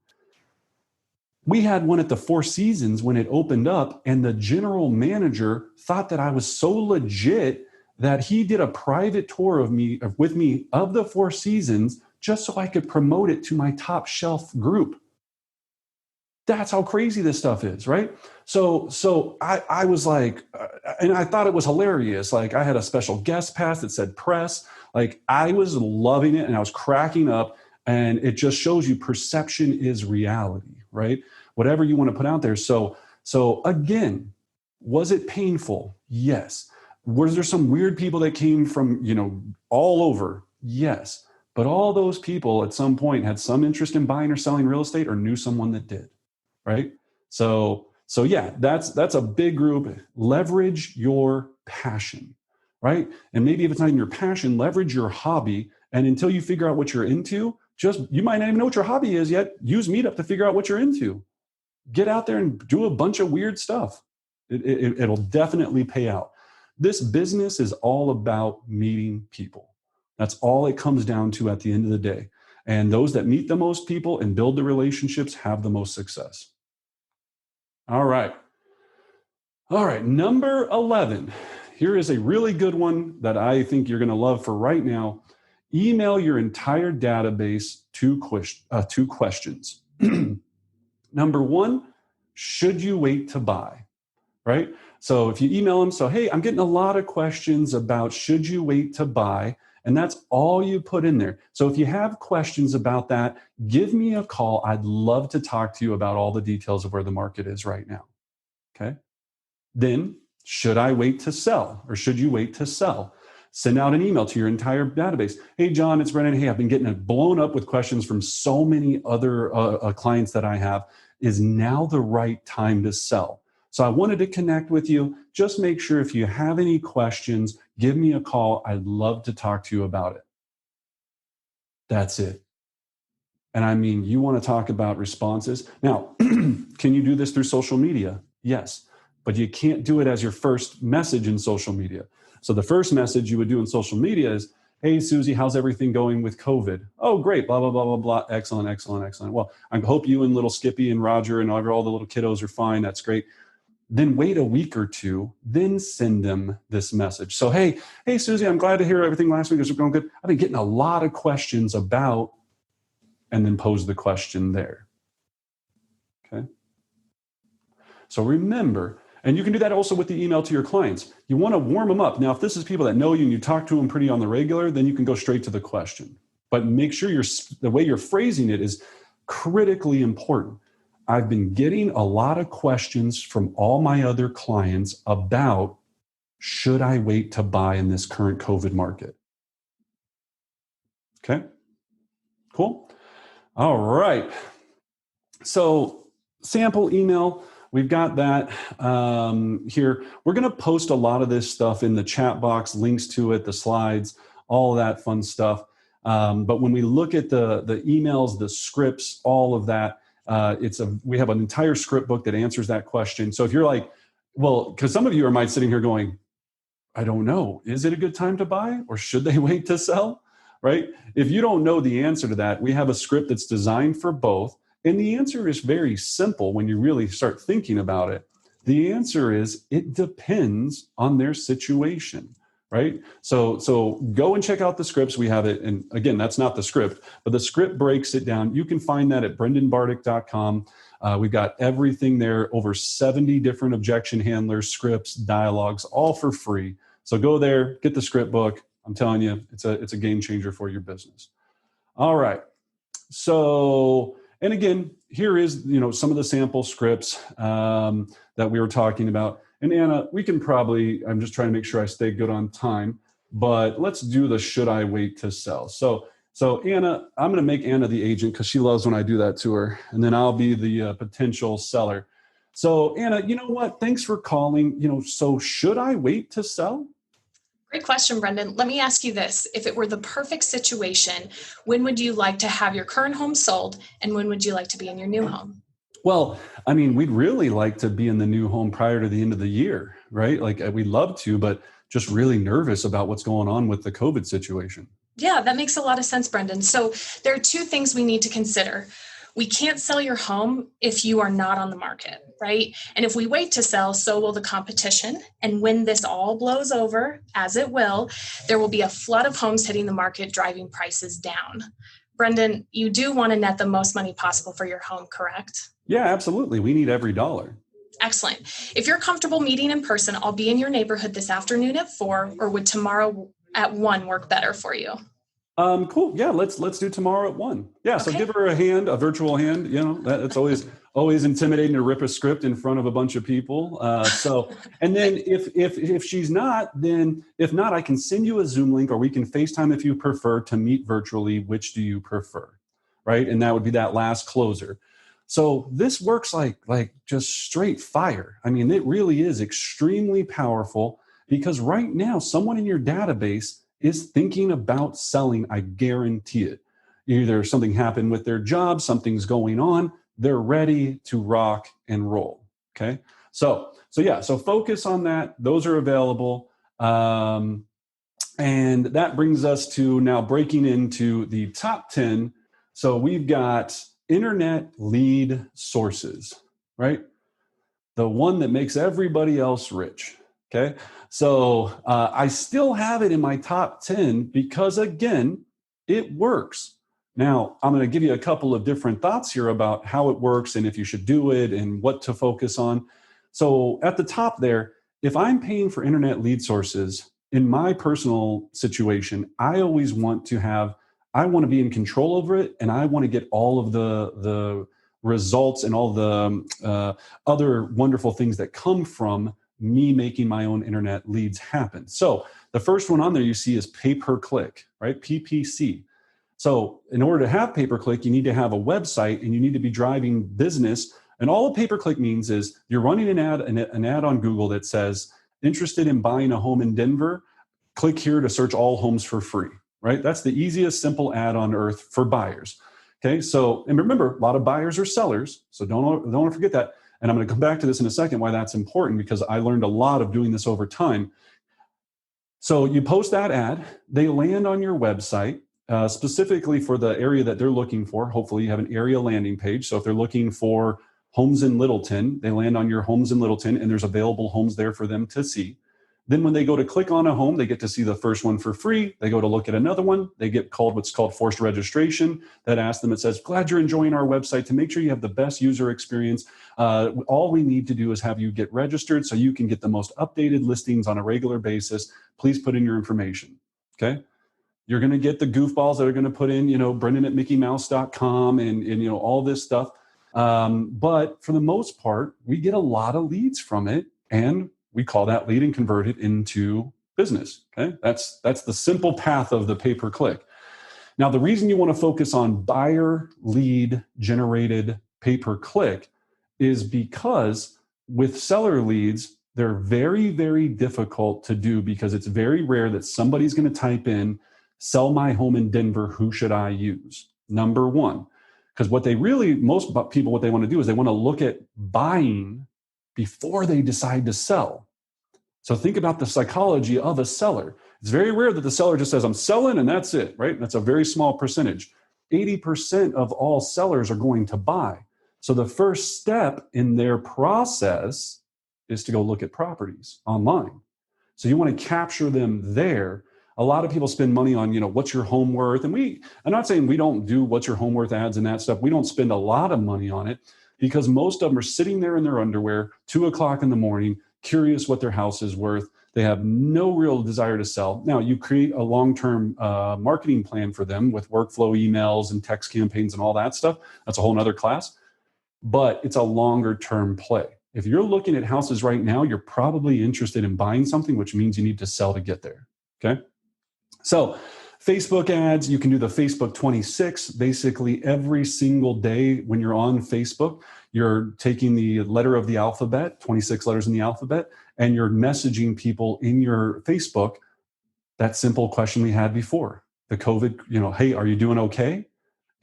We had one at the Four Seasons when it opened up, and the general manager thought that I was so legit that he did a private tour with me of the Four Seasons just so I could promote it to my top shelf group. That's how crazy this stuff is, right? So I was like, and I thought it was hilarious. Like, I had a special guest pass that said press. Like, I was loving it and I was cracking up. And it just shows you perception is reality, right? Whatever you want to put out there. So again, was it painful? Yes. Was there some weird people that came from, all over? Yes. But all those people at some point had some interest in buying or selling real estate or knew someone that did. Right? So yeah, that's a big group. Leverage your passion, right? And maybe if it's not even your passion, leverage your hobby. And until you figure out what you're into, you might not even know what your hobby is yet. Use Meetup to figure out what you're into. Get out there and do a bunch of weird stuff. It'll definitely pay out. This business is all about meeting people. That's all it comes down to at the end of the day. And those that meet the most people and build the relationships have the most success. All right. Number 11. Here is a really good one that I think you're going to love for right now. Email your entire database two questions. Number one, should you wait to buy? Right? So if you email them, hey, I'm getting a lot of questions about should you wait to buy? And that's all you put in there. So if you have questions about that, give me a call. I'd love to talk to you about all the details of where the market is right now. Okay. Then, should I wait to sell or should you wait to sell? Send out an email to your entire database. Hey, John, it's Brennan. Hey, I've been getting blown up with questions from so many other clients that I have. Is now the right time to sell? So I wanted to connect with you. Just make sure if you have any questions, give me a call. I'd love to talk to you about it. That's it. And I mean, you want to talk about responses. Now, can you do this through social media? Yes, but you can't do it as your first message in social media. So the first message you would do in social media is, hey, Susie, how's everything going with COVID? Oh, great, blah, blah, blah, blah, blah. Excellent, excellent, excellent. Well, I hope you and little Skippy and Roger and all the little kiddos are fine. That's great. Then wait a week or two, then send them this message. So, hey, Susie, I'm glad to hear everything last week is going good. I've been getting a lot of questions about, and then pose the question there. Okay. So remember, and you can do that also with the email to your clients. You want to warm them up. Now, if this is people that know you and you talk to them pretty on the regular, then you can go straight to the question. But make sure the way you're phrasing it is critically important. I've been getting a lot of questions from all my other clients about, should I wait to buy in this current COVID market? Okay, cool. All right. So sample email. we've got that here. We're going to post a lot of this stuff in the chat box, links to it, the slides, all of that fun stuff. But when we look at the emails, the scripts, all of that, we have an entire script book that answers that question. So if you're like, well, because some of you might sitting here going, I don't know, is it a good time to buy or should they wait to sell? Right? If you don't know the answer to that, we have a script that's designed for both. And the answer is very simple when you really start thinking about it. The answer is it depends on their situation, right? So go and check out the scripts. We have it. And again, that's not the script, but the script breaks it down. You can find that at brendanbardick.com. We've got everything there, over 70 different objection handlers, scripts, dialogues, all for free. So go there, get the script book. I'm telling you, it's a game changer for your business. All right. So, and again, here is, some of the sample scripts that we were talking about. And Anna, we can probably, I'm just trying to make sure I stay good on time, but let's do the should I wait to sell. So Anna, I'm going to make Anna the agent because she loves when I do that to her. And then I'll be the potential seller. So Anna, you know what? Thanks for calling. So should I wait to sell? Great question, Brendan. Let me ask you this. If it were the perfect situation, when would you like to have your current home sold? And when would you like to be in your new home? Well, I mean, we'd really like to be in the new home prior to the end of the year, right? Like we'd love to, but just really nervous about what's going on with the COVID situation. Yeah, that makes a lot of sense, Brendan. So there are two things we need to consider. We can't sell your home if you are not on the market, right? And if we wait to sell, so will the competition. And when this all blows over, as it will, there will be a flood of homes hitting the market, driving prices down. Brendan, you do want to net the most money possible for your home, correct? Yeah, absolutely. We need every dollar. Excellent. If you're comfortable meeting in person, I'll be in your neighborhood this afternoon at 4, or would tomorrow at 1 work better for you? Cool. Yeah, let's do tomorrow at 1. Yeah, so give her a virtual hand. That's always intimidating to rip a script in front of a bunch of people. And then if she's not, then if not, I can send you a Zoom link, or we can FaceTime if you prefer to meet virtually. Which do you prefer? Right, and that would be that last closer. So this works like just straight fire. I mean, it really is extremely powerful because right now, someone in your database is thinking about selling. I guarantee it. Either something happened with their job, something's going on, they're ready to rock and roll. Okay. So focus on that. Those are available. And that brings us to now breaking into the top 10. So we've got internet lead sources, right? The one that makes everybody else rich. Okay. So I still have it in my top 10 because, again, it works. Now, I'm going to give you a couple of different thoughts here about how it works and if you should do it and what to focus on. So at the top there, if I'm paying for internet lead sources, in my personal situation, I always want to be in control over it, and I want to get all of the results and all the other wonderful things that come from me making my own internet leads happen. So the first one on there you see is pay-per-click, right? PPC. So in order to have pay-per-click, you need to have a website and you need to be driving business. And all a pay-per-click means is you're running an ad on Google that says, interested in buying a home in Denver, click here to search all homes for free, right? That's the easiest, simple ad on earth for buyers. Okay, so, and remember, a lot of buyers are sellers, so don't want to forget that. And I'm going to come back to this in a second, why that's important, because I learned a lot of doing this over time. So you post that ad, they land on your website, specifically for the area that they're looking for. Hopefully you have an area landing page. So if they're looking for homes in Littleton, they land on your homes in Littleton, and there's available homes there for them to see. Then when they go to click on a home, they get to see the first one for free. They go to look at another one. They get what's called forced registration. That asks them, it says, glad you're enjoying our website. To make sure you have the best user experience, all we need to do is have you get registered so you can get the most updated listings on a regular basis. Please put in your information. Okay. You're going to get the goofballs that are going to put in, Brendan at mickeymouse.com and all this stuff. But for the most part, we get a lot of leads from it, and we call that lead and convert it into business. Okay, that's the simple path of the pay-per-click. Now, the reason you want to focus on buyer lead generated pay-per-click is because with seller leads, they're very, very difficult to do because it's very rare that somebody's going to type in, sell my home in Denver, who should I use? Number one, because what they really, most people, what they want to do is they want to look at buying before they decide to sell. So think about the psychology of a seller. It's very rare that the seller just says, I'm selling and that's it, right? That's a very small percentage. 80% of all sellers are going to buy. So the first step in their process is to go look at properties online. So you want to capture them there. A lot of people spend money on, what's your home worth? And I'm not saying we don't do what's your home worth ads and that stuff. We don't spend a lot of money on it because most of them are sitting there in their underwear, 2:00 in the morning, curious what their house is worth. They have no real desire to sell. Now, you create a long-term marketing plan for them with workflow emails and text campaigns and all that stuff. That's a whole nother class. But it's a longer-term play. If you're looking at houses right now, you're probably interested in buying something, which means you need to sell to get there. Okay? So Facebook ads, you can do the Facebook 26. Basically, every single day when you're on Facebook, you're taking the letter of the alphabet, 26 letters in the alphabet, and you're messaging people in your Facebook that simple question we had before. The COVID, hey, are you doing okay?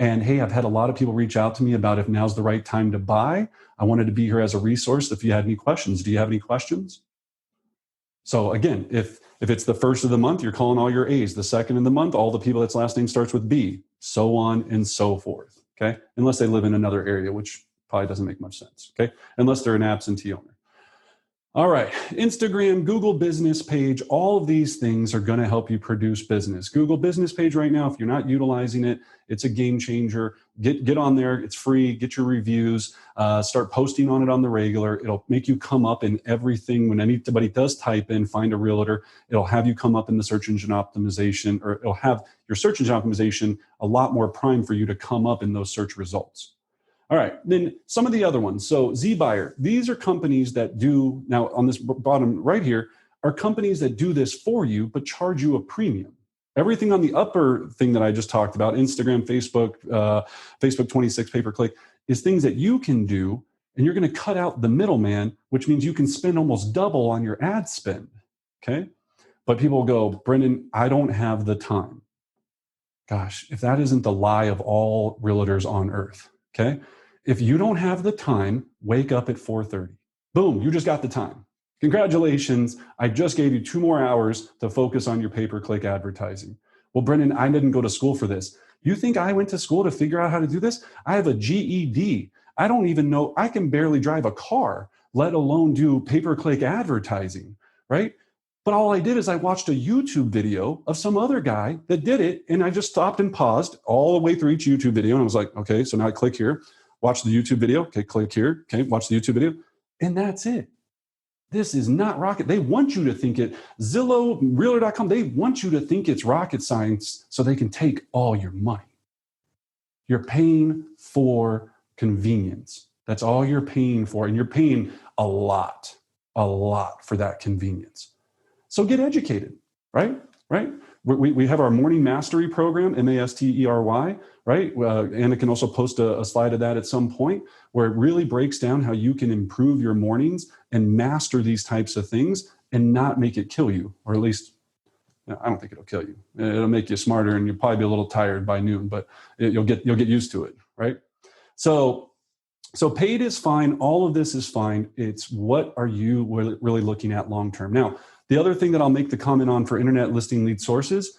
And hey, I've had a lot of people reach out to me about if now's the right time to buy. I wanted to be here as a resource if you had any questions. Do you have any questions? So again, if it's the first of the month, you're calling all your A's. The second of the month, all the people that's last name starts with B, so on and so forth. Okay. Unless they live in another area, which probably doesn't make much sense. Okay. Unless they're an absentee owner. All right. Instagram, Google business page, all of these things are going to help you produce business. Google business page right now, if you're not utilizing it, it's a game changer. Get on there. It's free. Get your reviews. Start posting on it on the regular. It'll make you come up in everything. When anybody does type in, find a realtor, it'll have you come up in the search engine optimization, or it'll have your search engine optimization a lot more prime for you to come up in those search results. All right, then some of the other ones. So ZBuyer, these are companies that do, now on this bottom right here, are companies that do this for you, but charge you a premium. Everything on the upper thing that I just talked about, Instagram, Facebook, Facebook 26, pay-per-click, is things that you can do, and you're going to cut out the middleman, which means you can spend almost double on your ad spend, okay? But people will go, Brendan, I don't have the time. Gosh, if that isn't the lie of all realtors on earth, okay? If you don't have the time, wake up at 4:30. Boom, you just got the time. Congratulations, I just gave you 2 more hours to focus on your pay-per-click advertising. Well, Brendan, I didn't go to school for this. You think I went to school to figure out how to do this? I have a GED. I don't even know, I can barely drive a car, let alone do pay-per-click advertising, right? But all I did is I watched a YouTube video of some other guy that did it, and I just stopped and paused all the way through each YouTube video, and I was like, okay, so now I click here, watch the YouTube video, okay, click here, okay, watch the YouTube video, and that's it. This is not rocket. They want you to think it. Zillow, Realtor.com, they want you to think it's rocket science so they can take all your money. You're paying for convenience. That's all you're paying for, and you're paying a lot for that convenience. So get educated, right? We have our morning mastery program, MASTERY, right? Anna can also post a slide of that at some point where it really breaks down how you can improve your mornings and master these types of things and not make it kill you, or at least, I don't think it'll kill you. It'll make you smarter, and you'll probably be a little tired by noon, but you'll get used to it, right? So paid is fine. All of this is fine. It's what are you really looking at long-term? Now, the other thing that I'll make the comment on for internet listing lead sources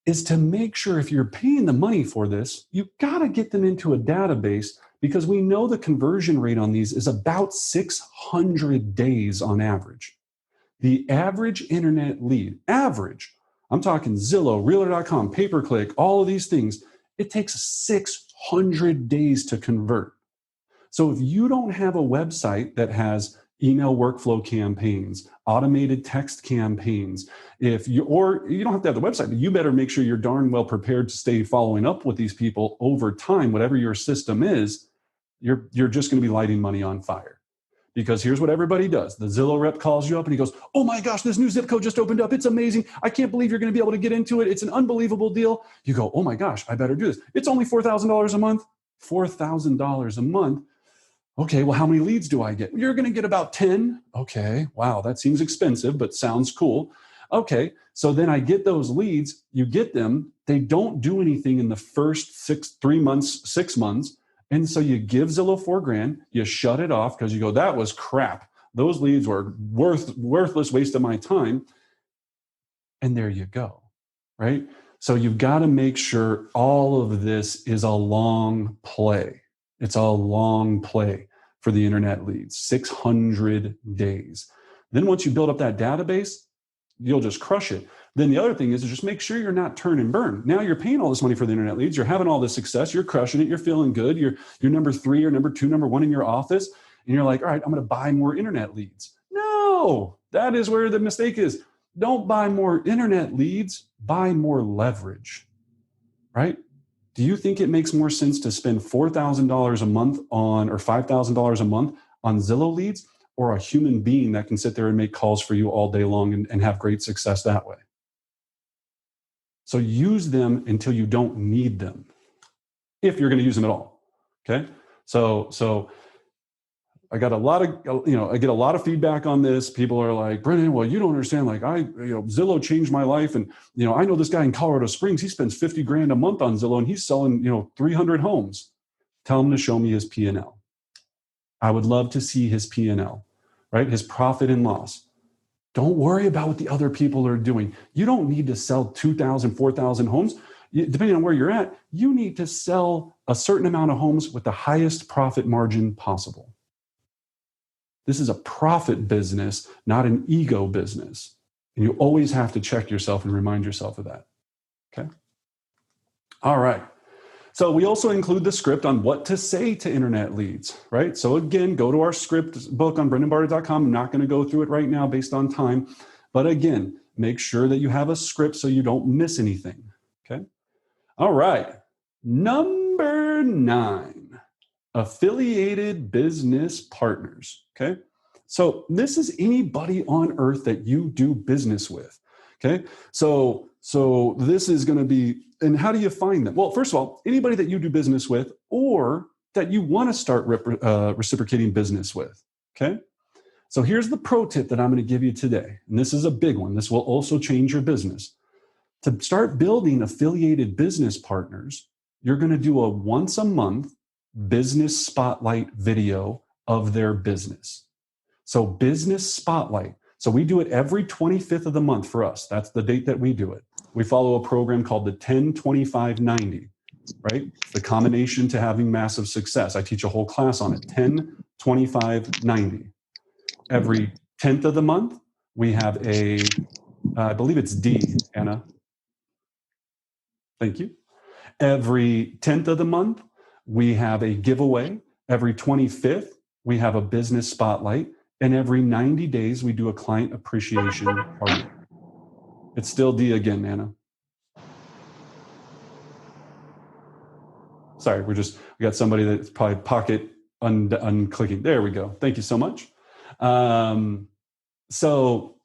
is to make sure if you're paying the money for this, you got to get them into a database, because we know the conversion rate on these is about 600 days on average. The average internet lead, I'm talking Zillow, Realtor.com, pay-per-click, all of these things, it takes 600 days to convert. So if you don't have a website that has email workflow campaigns, automated text campaigns, or you don't have to have the website, but you better make sure you're darn well prepared to stay following up with these people over time, whatever your system is, you're just going to be lighting money on fire. Because here's what everybody does. The Zillow rep calls you up and he goes, oh my gosh, this new zip code just opened up. It's amazing. I can't believe you're going to be able to get into it. It's an unbelievable deal. You go, oh my gosh, I better do this. It's only $4,000 a month. $4,000 a month. Okay, well, how many leads do I get? You're going to get about 10. Okay, wow, that seems expensive, but sounds cool. Okay, so then I get those leads, you get them, they don't do anything in the first 3 months, 6 months. And so you give Zillow $4,000, you shut it off because you go, that was crap. Those leads were worthless waste of my time. And there you go, right? So you've got to make sure all of this is a long play. It's a long play for the internet leads, 600 days. Then once you build up that database, you'll just crush it. Then the other thing is to just make sure you're not turn and burn. Now you're paying all this money for the internet leads. You're having all this success. You're crushing it. You're feeling good. You're number 3 or number 2, number 1 in your office. And you're like, all right, I'm going to buy more internet leads. No, that is where the mistake is. Don't buy more internet leads, buy more leverage, right? Do you think it makes more sense to spend $4,000 a month on, or $5,000 a month on Zillow leads, or a human being that can sit there and make calls for you all day long and have great success that way? So use them until you don't need them, if you're going to use them at all. Okay. So I got a lot of, I get a lot of feedback on this. People are like, Brendan, well, you don't understand. Like Zillow changed my life. And, I know this guy in Colorado Springs, he spends $50,000 a month on Zillow and he's selling, 300 homes. Tell him to show me his P&L. I would love to see his P&L, right? His profit and loss. Don't worry about what the other people are doing. You don't need to sell 2,000, 4,000 homes. Depending on where you're at, you need to sell a certain amount of homes with the highest profit margin possible. This is a profit business, not an ego business. And you always have to check yourself and remind yourself of that. Okay? All right. So we also include the script on what to say to internet leads, right? So again, go to our script book on brendanbarta.com. I'm not going to go through it right now based on time. But again, make sure that you have a script so you don't miss anything. Okay? All right. Number 9. Affiliated business partners. Okay. So this is anybody on earth that you do business with. Okay. So this is going to be, and how do you find them? Well, first of all, anybody that you do business with or that you want to start reciprocating business with. Okay. So here's the pro tip that I'm going to give you today. And this is a big one. This will also change your business. To start building affiliated business partners, you're going to do a once a month business spotlight video of their business. So business spotlight. So we do it every 25th of the month for us. That's the date that we do it. We follow a program called the 10-25-90, right? The combination to having massive success. I teach a whole class on it. 10-25-90. Every 10th of the month, we have I believe it's D, Anna. Thank you. Every 10th of the month, we have a giveaway. Every 25th, we have a business spotlight. And every 90 days, we do a client appreciation party. It's still D again, Anna. Sorry, we got somebody that's probably pocket unclicking. There we go. Thank you so much. So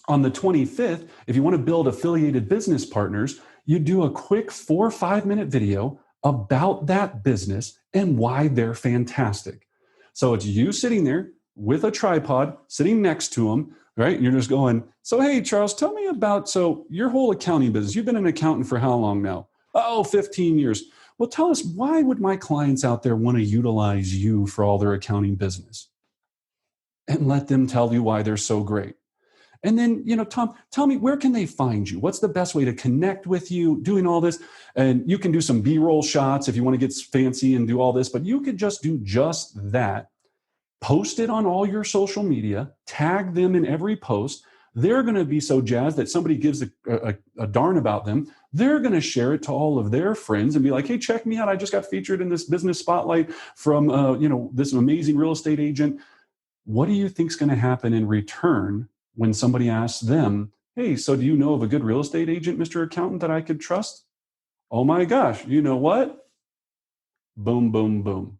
on the 25th, if you want to build affiliated business partners, you do a quick 4 or 5 minute video about that business and why they're fantastic. So it's you sitting there with a tripod, sitting next to them, right? And you're just going, so hey, Charles, tell me about, your whole accounting business. You've been an accountant for how long now? Oh, 15 years. Well, tell us, why would my clients out there want to utilize you for all their accounting business? And let them tell you why they're so great. And then, Tom, tell me, where can they find you? What's the best way to connect with you, doing all this? And you can do some B-roll shots if you want to get fancy and do all this, but you could just do just that. Post it on all your social media, tag them in every post. They're going to be so jazzed that somebody gives a darn about them. They're going to share it to all of their friends and be like, hey, check me out. I just got featured in this business spotlight from, this amazing real estate agent. What do you think is going to happen in return when somebody asks them, hey, so do you know of a good real estate agent, Mr. Accountant, that I could trust? Oh my gosh, you know what? Boom, boom, boom.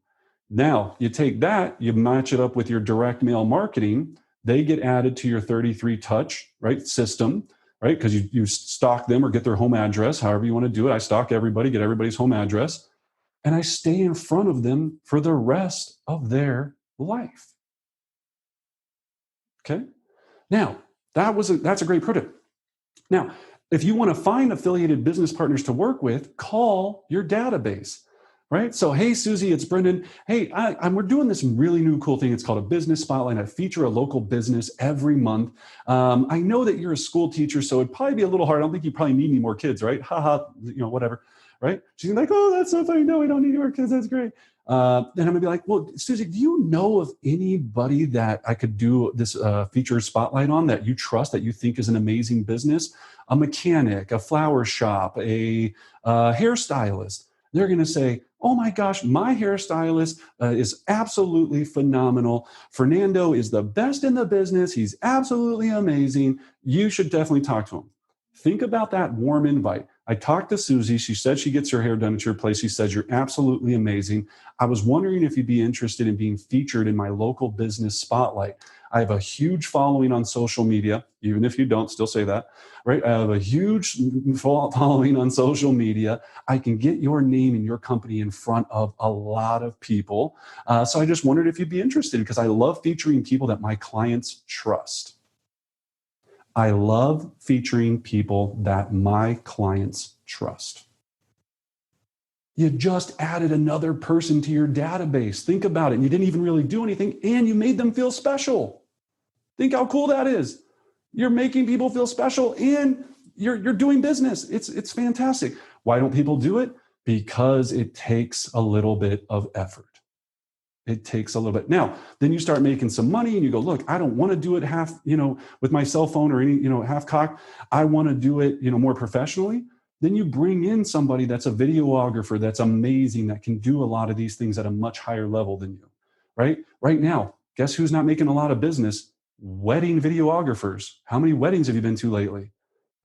Now you take that, you match it up with your direct mail marketing. They get added to your 33 touch, right, system, right? Because you stalk them or get their home address, however you want to do it. I stalk everybody, get everybody's home address. and I stay in front of them for the rest of their life. Okay. Now, that's a great pro tip. Now, if you want to find affiliated business partners to work with, call your database, right? So, hey, Susie, it's Brendan. Hey, we're doing this really new cool thing. It's called a business spotlight. I feature a local business every month. I know that you're a school teacher, so it'd probably be a little hard. I don't think you probably need any more kids, right? Haha, whatever, right? She's like, oh, that's so funny. No, we don't need any more kids. That's great. Then I'm gonna be like, well, Susie, do you know of anybody that I could do this feature spotlight on that you trust, that you think is an amazing business? A mechanic, a flower shop, a hairstylist. They're gonna say, oh my gosh, my hairstylist is absolutely phenomenal. Fernando is the best in the business. He's absolutely amazing. You should definitely talk to him. Think about that warm invite. I talked to Susie. She said she gets her hair done at your place. She says you're absolutely amazing. I was wondering if you'd be interested in being featured in my local business spotlight. I have a huge following on social media. Even if you don't, still say that, right? I have a huge following on social media. I can get your name and your company in front of a lot of people. So I just wondered if you'd be interested, because I love featuring people that my clients trust. I love featuring people that my clients trust. You just added another person to your database. Think about it. You didn't even really do anything, and you made them feel special. Think how cool that is. You're making people feel special, and you're doing business. It's fantastic. Why don't people do it? Because it takes a little bit of effort. It takes a little bit. Now, then you start making some money and you go, look, I don't want to do it half, with my cell phone or any, half cocked. I want to do it, more professionally. Then you bring in somebody that's a videographer that's amazing, that can do a lot of these things at a much higher level than you, right? Right now, guess who's not making a lot of business? Wedding videographers. How many weddings have you been to lately,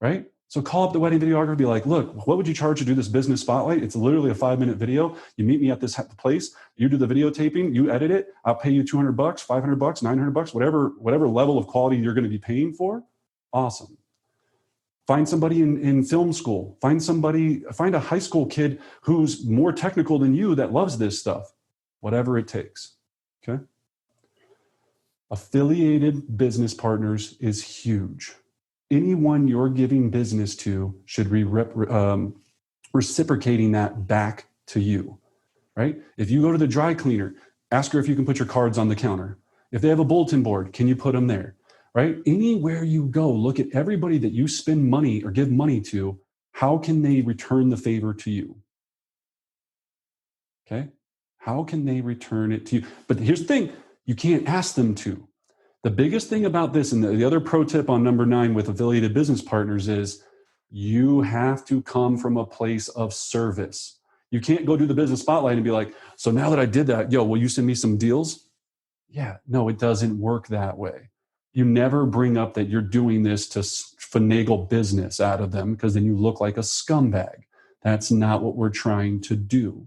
right? So call up the wedding videographer and be like, look, what would you charge to do this business spotlight? It's literally a 5-minute video. You meet me at this place. You do the videotaping. You edit it. I'll pay you $200, $500, $900, whatever level of quality you're going to be paying for. Awesome. Find somebody in film school. Find a high school kid who's more technical than you that loves this stuff. Whatever it takes. Okay. Affiliated business partners is huge. Anyone you're giving business to should be reciprocating that back to you, right? If you go to the dry cleaner, ask her if you can put your cards on the counter. If they have a bulletin board, can you put them there, right? Anywhere you go, look at everybody that you spend money or give money to. How can they return the favor to you? Okay? How can they return it to you? But here's the thing, you can't ask them to. The biggest thing about this, and the other pro tip on number 9 with affiliated business partners, is you have to come from a place of service. You can't go do the business spotlight and be like, so now that I did that, will you send me some deals? Yeah, no, it doesn't work that way. You never bring up that you're doing this to finagle business out of them, because then you look like a scumbag. That's not what we're trying to do.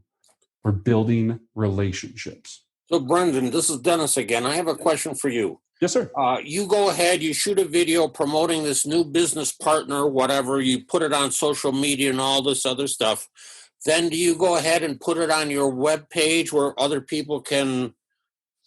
We're building relationships. So, Brendan, this is Dennis again. I have a question for you. Yes, sir. You go ahead, you shoot a video promoting this new business partner, whatever, you put it on social media and all this other stuff. Then do you go ahead and put it on your web page where other people can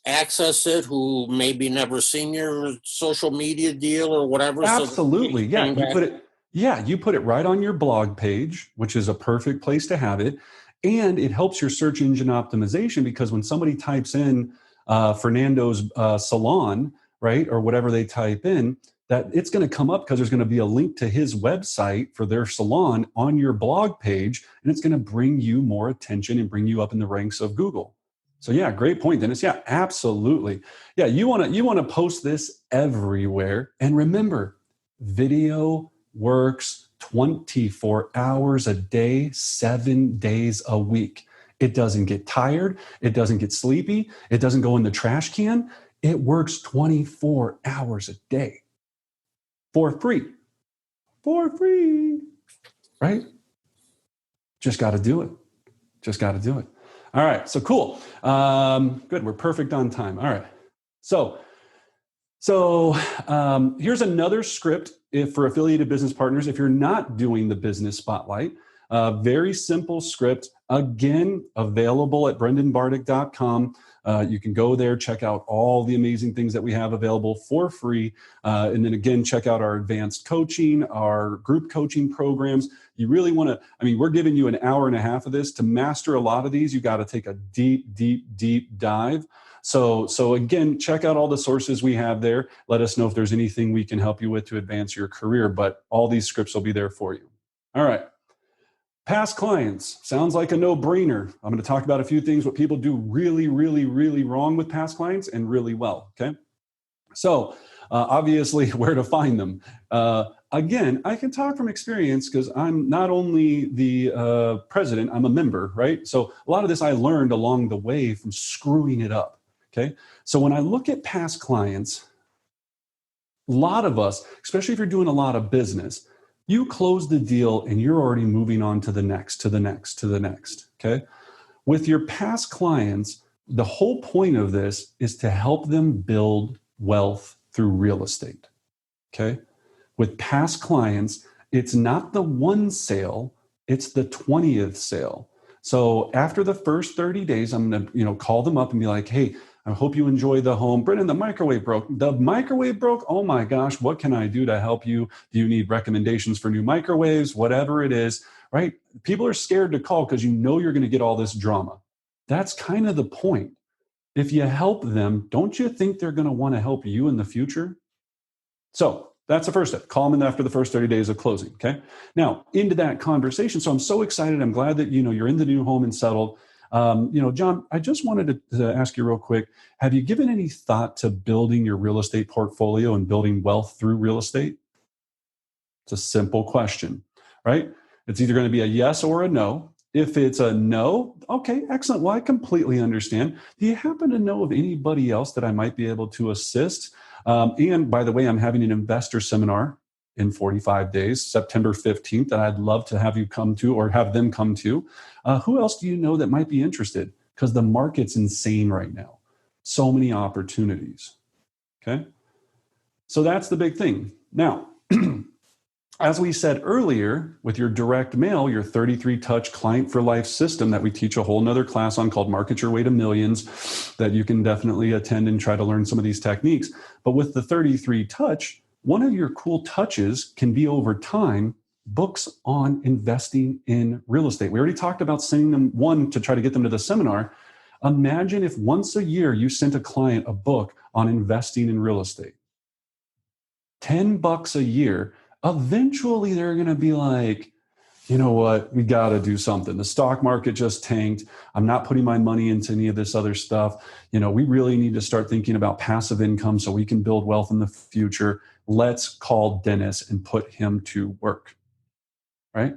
access it who maybe never seen your social media deal or whatever? Absolutely. You put it right on your blog page, which is a perfect place to have it. And it helps your search engine optimization, because when somebody types in Fernando's salon, right, or whatever they type in, that it's going to come up because there's going to be a link to his website for their salon on your blog page, and it's going to bring you more attention and bring you up in the ranks of Google. So yeah, great point, Dennis. Yeah, absolutely. Yeah, you want to post this everywhere. And remember, video works 24 hours a day, 7 days a week. It doesn't get tired. It doesn't get sleepy. It doesn't go in the trash can. It works 24 hours a day for free. For free, right? Just got to do it. All right, so cool. Good, we're perfect on time. All right, so here's another script for affiliated business partners. If you're not doing the business spotlight, very simple script. Again, available at brendanbardick.com. You can go there, check out all the amazing things that we have available for free. And then again, check out our advanced coaching, our group coaching programs. You really want to, we're giving you an hour and a half of this. To master a lot of these, you got to take a deep, deep, deep dive. So again, check out all the sources we have there. Let us know if there's anything we can help you with to advance your career, but all these scripts will be there for you. All right. Past clients, sounds like a no-brainer. I'm going to talk about a few things, what people do really, really, really wrong with past clients and really well, okay? So obviously, where to find them. Again, I can talk from experience because I'm not only the president, I'm a member, right? So a lot of this I learned along the way from screwing it up, okay? So when I look at past clients, a lot of us, especially if you're doing a lot of business, you close the deal and you're already moving on to the next, to the next, to the next, okay? With your past clients, the whole point of this is to help them build wealth through real estate, okay? With past clients, it's not the one sale, it's the 20th sale. So after the first 30 days, I'm going to, call them up and be like, hey, I hope you enjoy the home. Brendan, the microwave broke. The microwave broke? Oh my gosh, what can I do to help you? Do you need recommendations for new microwaves? Whatever it is, right? People are scared to call because you're going to get all this drama. That's kind of the point. If you help them, don't you think they're going to want to help you in the future? So that's the first step. Call them in after the first 30 days of closing, okay? Now, into that conversation. So I'm so excited. I'm glad that, you're in the new home and settled. John, I just wanted to ask you real quick, have you given any thought to building your real estate portfolio and building wealth through real estate? It's a simple question, right? It's either going to be a yes or a no. If it's a no, okay, excellent. Well, I completely understand. Do you happen to know of anybody else that I might be able to assist? And by the way, I'm having an investor seminar in 45 days, September 15th, that I'd love to have you come to or have them come to. Who else do you know that might be interested? Because the market's insane right now. So many opportunities, okay? So that's the big thing. Now, as we said earlier, with your direct mail, your 33-touch client for life system that we teach a whole nother class on called Market Your Way to Millions that you can definitely attend and try to learn some of these techniques. But with the 33-touch, one of your cool touches can be over time books on investing in real estate. We already talked about sending them one to try to get them to the seminar. Imagine if once a year you sent a client a book on investing in real estate. $10 a year. Eventually they're going to be like, you know what, we got to do something. The stock market just tanked. I'm not putting my money into any of this other stuff. We really need to start thinking about passive income so we can build wealth in the future. Let's call Dennis and put him to work, right?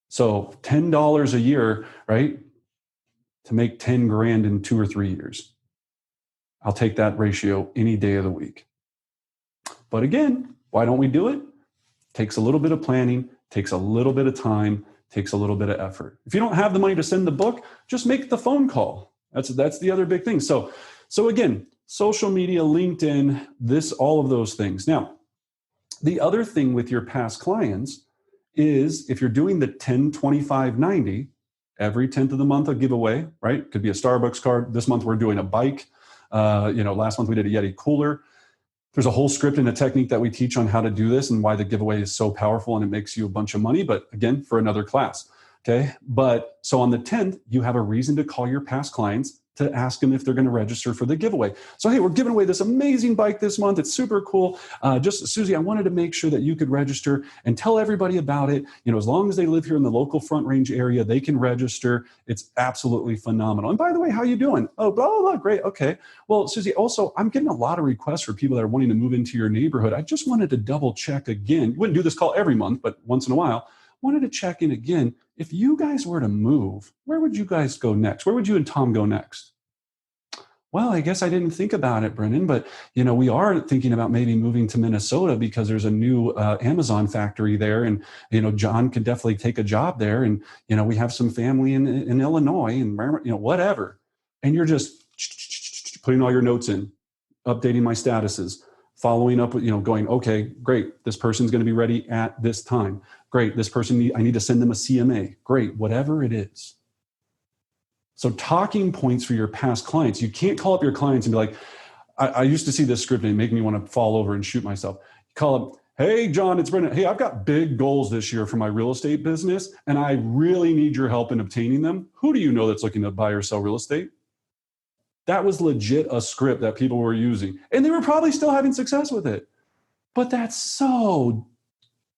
So $10 a year, right? To make 10 grand in 2 or 3 years. I'll take that ratio any day of the week. But again, why don't we do it? Takes a little bit of planning, takes a little bit of time, takes a little bit of effort. If you don't have the money to send the book, just make the phone call. That's the other big thing. So again, social media, LinkedIn, all of those things. Now, the other thing with your past clients is if you're doing the 10, 25, 90, every 10th of the month a giveaway, right? It could be a Starbucks card. This month we're doing a bike. Last month we did a Yeti cooler. There's a whole script and a technique that we teach on how to do this and why the giveaway is so powerful and it makes you a bunch of money. But again, for another class. Okay. But so on the 10th, you have a reason to call your past clients to ask them if they're going to register for the giveaway. So, hey, we're giving away this amazing bike this month. It's super cool. Susie, I wanted to make sure that you could register and tell everybody about it. As long as they live here in the local Front Range area, they can register. It's absolutely phenomenal. And by the way, how you doing? Oh, blah, blah, blah. Great. Okay. Well, Susie, also, I'm getting a lot of requests for people that are wanting to move into your neighborhood. I just wanted to double check again. You wouldn't do this call every month, but once in a while, wanted to check in again. If you guys were to move, where would you guys go next? Where would you and Tom go next? Well, I guess I didn't think about it, Brendan, but we are thinking about maybe moving to Minnesota because there's a new Amazon factory there, and John could definitely take a job there, and we have some family in Illinois, and whatever. And you're just putting all your notes in, updating my statuses, following up with going, okay, great, this person's going to be ready at this time. Great, this person I need to send them a CMA. Great, whatever it is. So talking points for your past clients. You can't call up your clients and be like, I used to see this script and it made me want to fall over and shoot myself. You call up, hey, John, it's Brendan. Hey, I've got big goals this year for my real estate business, and I really need your help in obtaining them. Who do you know that's looking to buy or sell real estate? That was legit a script that people were using, and they were probably still having success with it. But that's so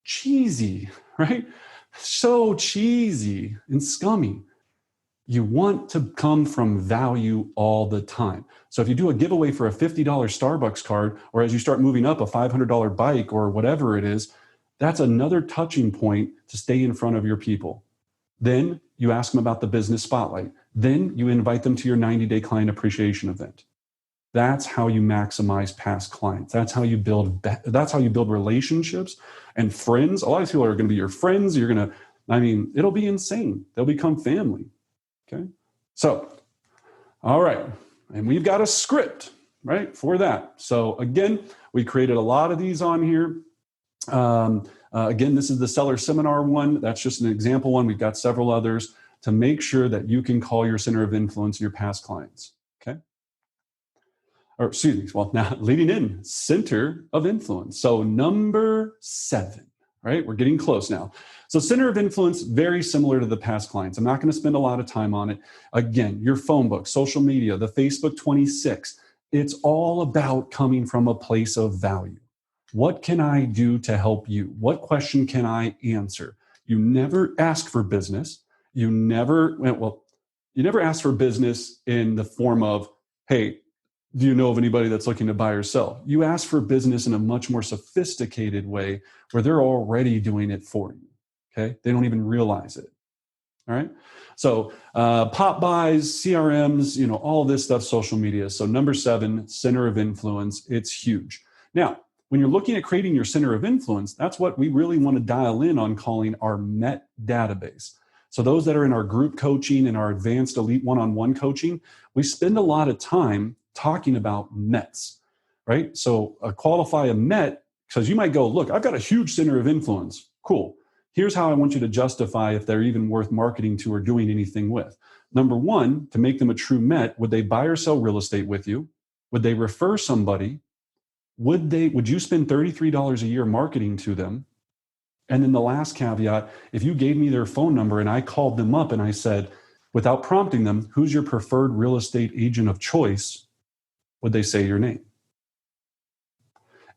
cheesy, right? So cheesy and scummy. You want to come from value all the time. So if you do a giveaway for a $50 Starbucks card, or as you start moving up a $500 bike or whatever it is, that's another touching point to stay in front of your people. Then you ask them about the business spotlight. Then you invite them to your 90-day client appreciation event. That's how you maximize past clients. That's how you build relationships and friends. A lot of people are going to be your friends. It'll be insane. They'll become family. Okay. So, all right. And we've got a script, right, for that. So again, we created a lot of these on here. Again, this is the seller seminar one. That's just an example one. We've got several others to make sure that you can call your center of influence your past clients. Okay. Or excuse me, well, now leading in, center of influence. So number 7, right? We're getting close now. So center of influence, very similar to the past clients. I'm not going to spend a lot of time on it. Again, your phone book, social media, the Facebook 26, it's all about coming from a place of value. What can I do to help you? What question can I answer? You never ask for business. You never ask for business in the form of, hey, do you know of anybody that's looking to buy or sell? You ask for business in a much more sophisticated way where they're already doing it for you. Okay. They don't even realize it. All right. So pop buys, CRMs, all this stuff, social media. So number 7, center of influence. It's huge. Now, when you're looking at creating your center of influence, that's what we really want to dial in on calling our MET database. So those that are in our group coaching and our advanced elite one-on-one coaching, we spend a lot of time talking about METs, right? So qualify a MET, because you might go, look, I've got a huge center of influence. Cool. Here's how I want you to justify if they're even worth marketing to or doing anything with. Number 1, to make them a true MET, would they buy or sell real estate with you? Would they refer somebody? Would you spend $33 a year marketing to them? And then the last caveat, if you gave me their phone number and I called them up and I said, without prompting them, who's your preferred real estate agent of choice? Would they say your name?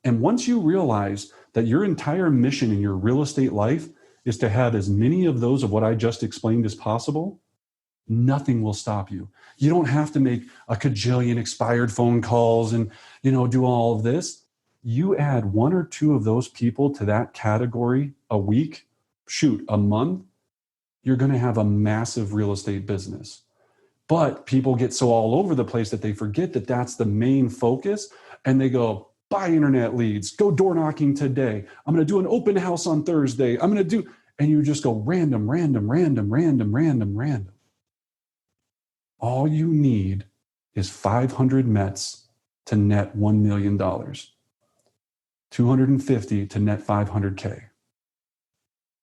And once you realize that your entire mission in your real estate life is to have as many of those of what I just explained as possible, nothing will stop you. You don't have to make a cajillion expired phone calls and, do all of this. You add 1 or 2 of those people to that category a week, a month, you're going to have a massive real estate business. But people get so all over the place that they forget that that's the main focus. And they go, buy internet leads, go door knocking today. I'm going to do an open house on Thursday. And you just go random. All you need is 500 METs to net $1 million, 250 to net 500K.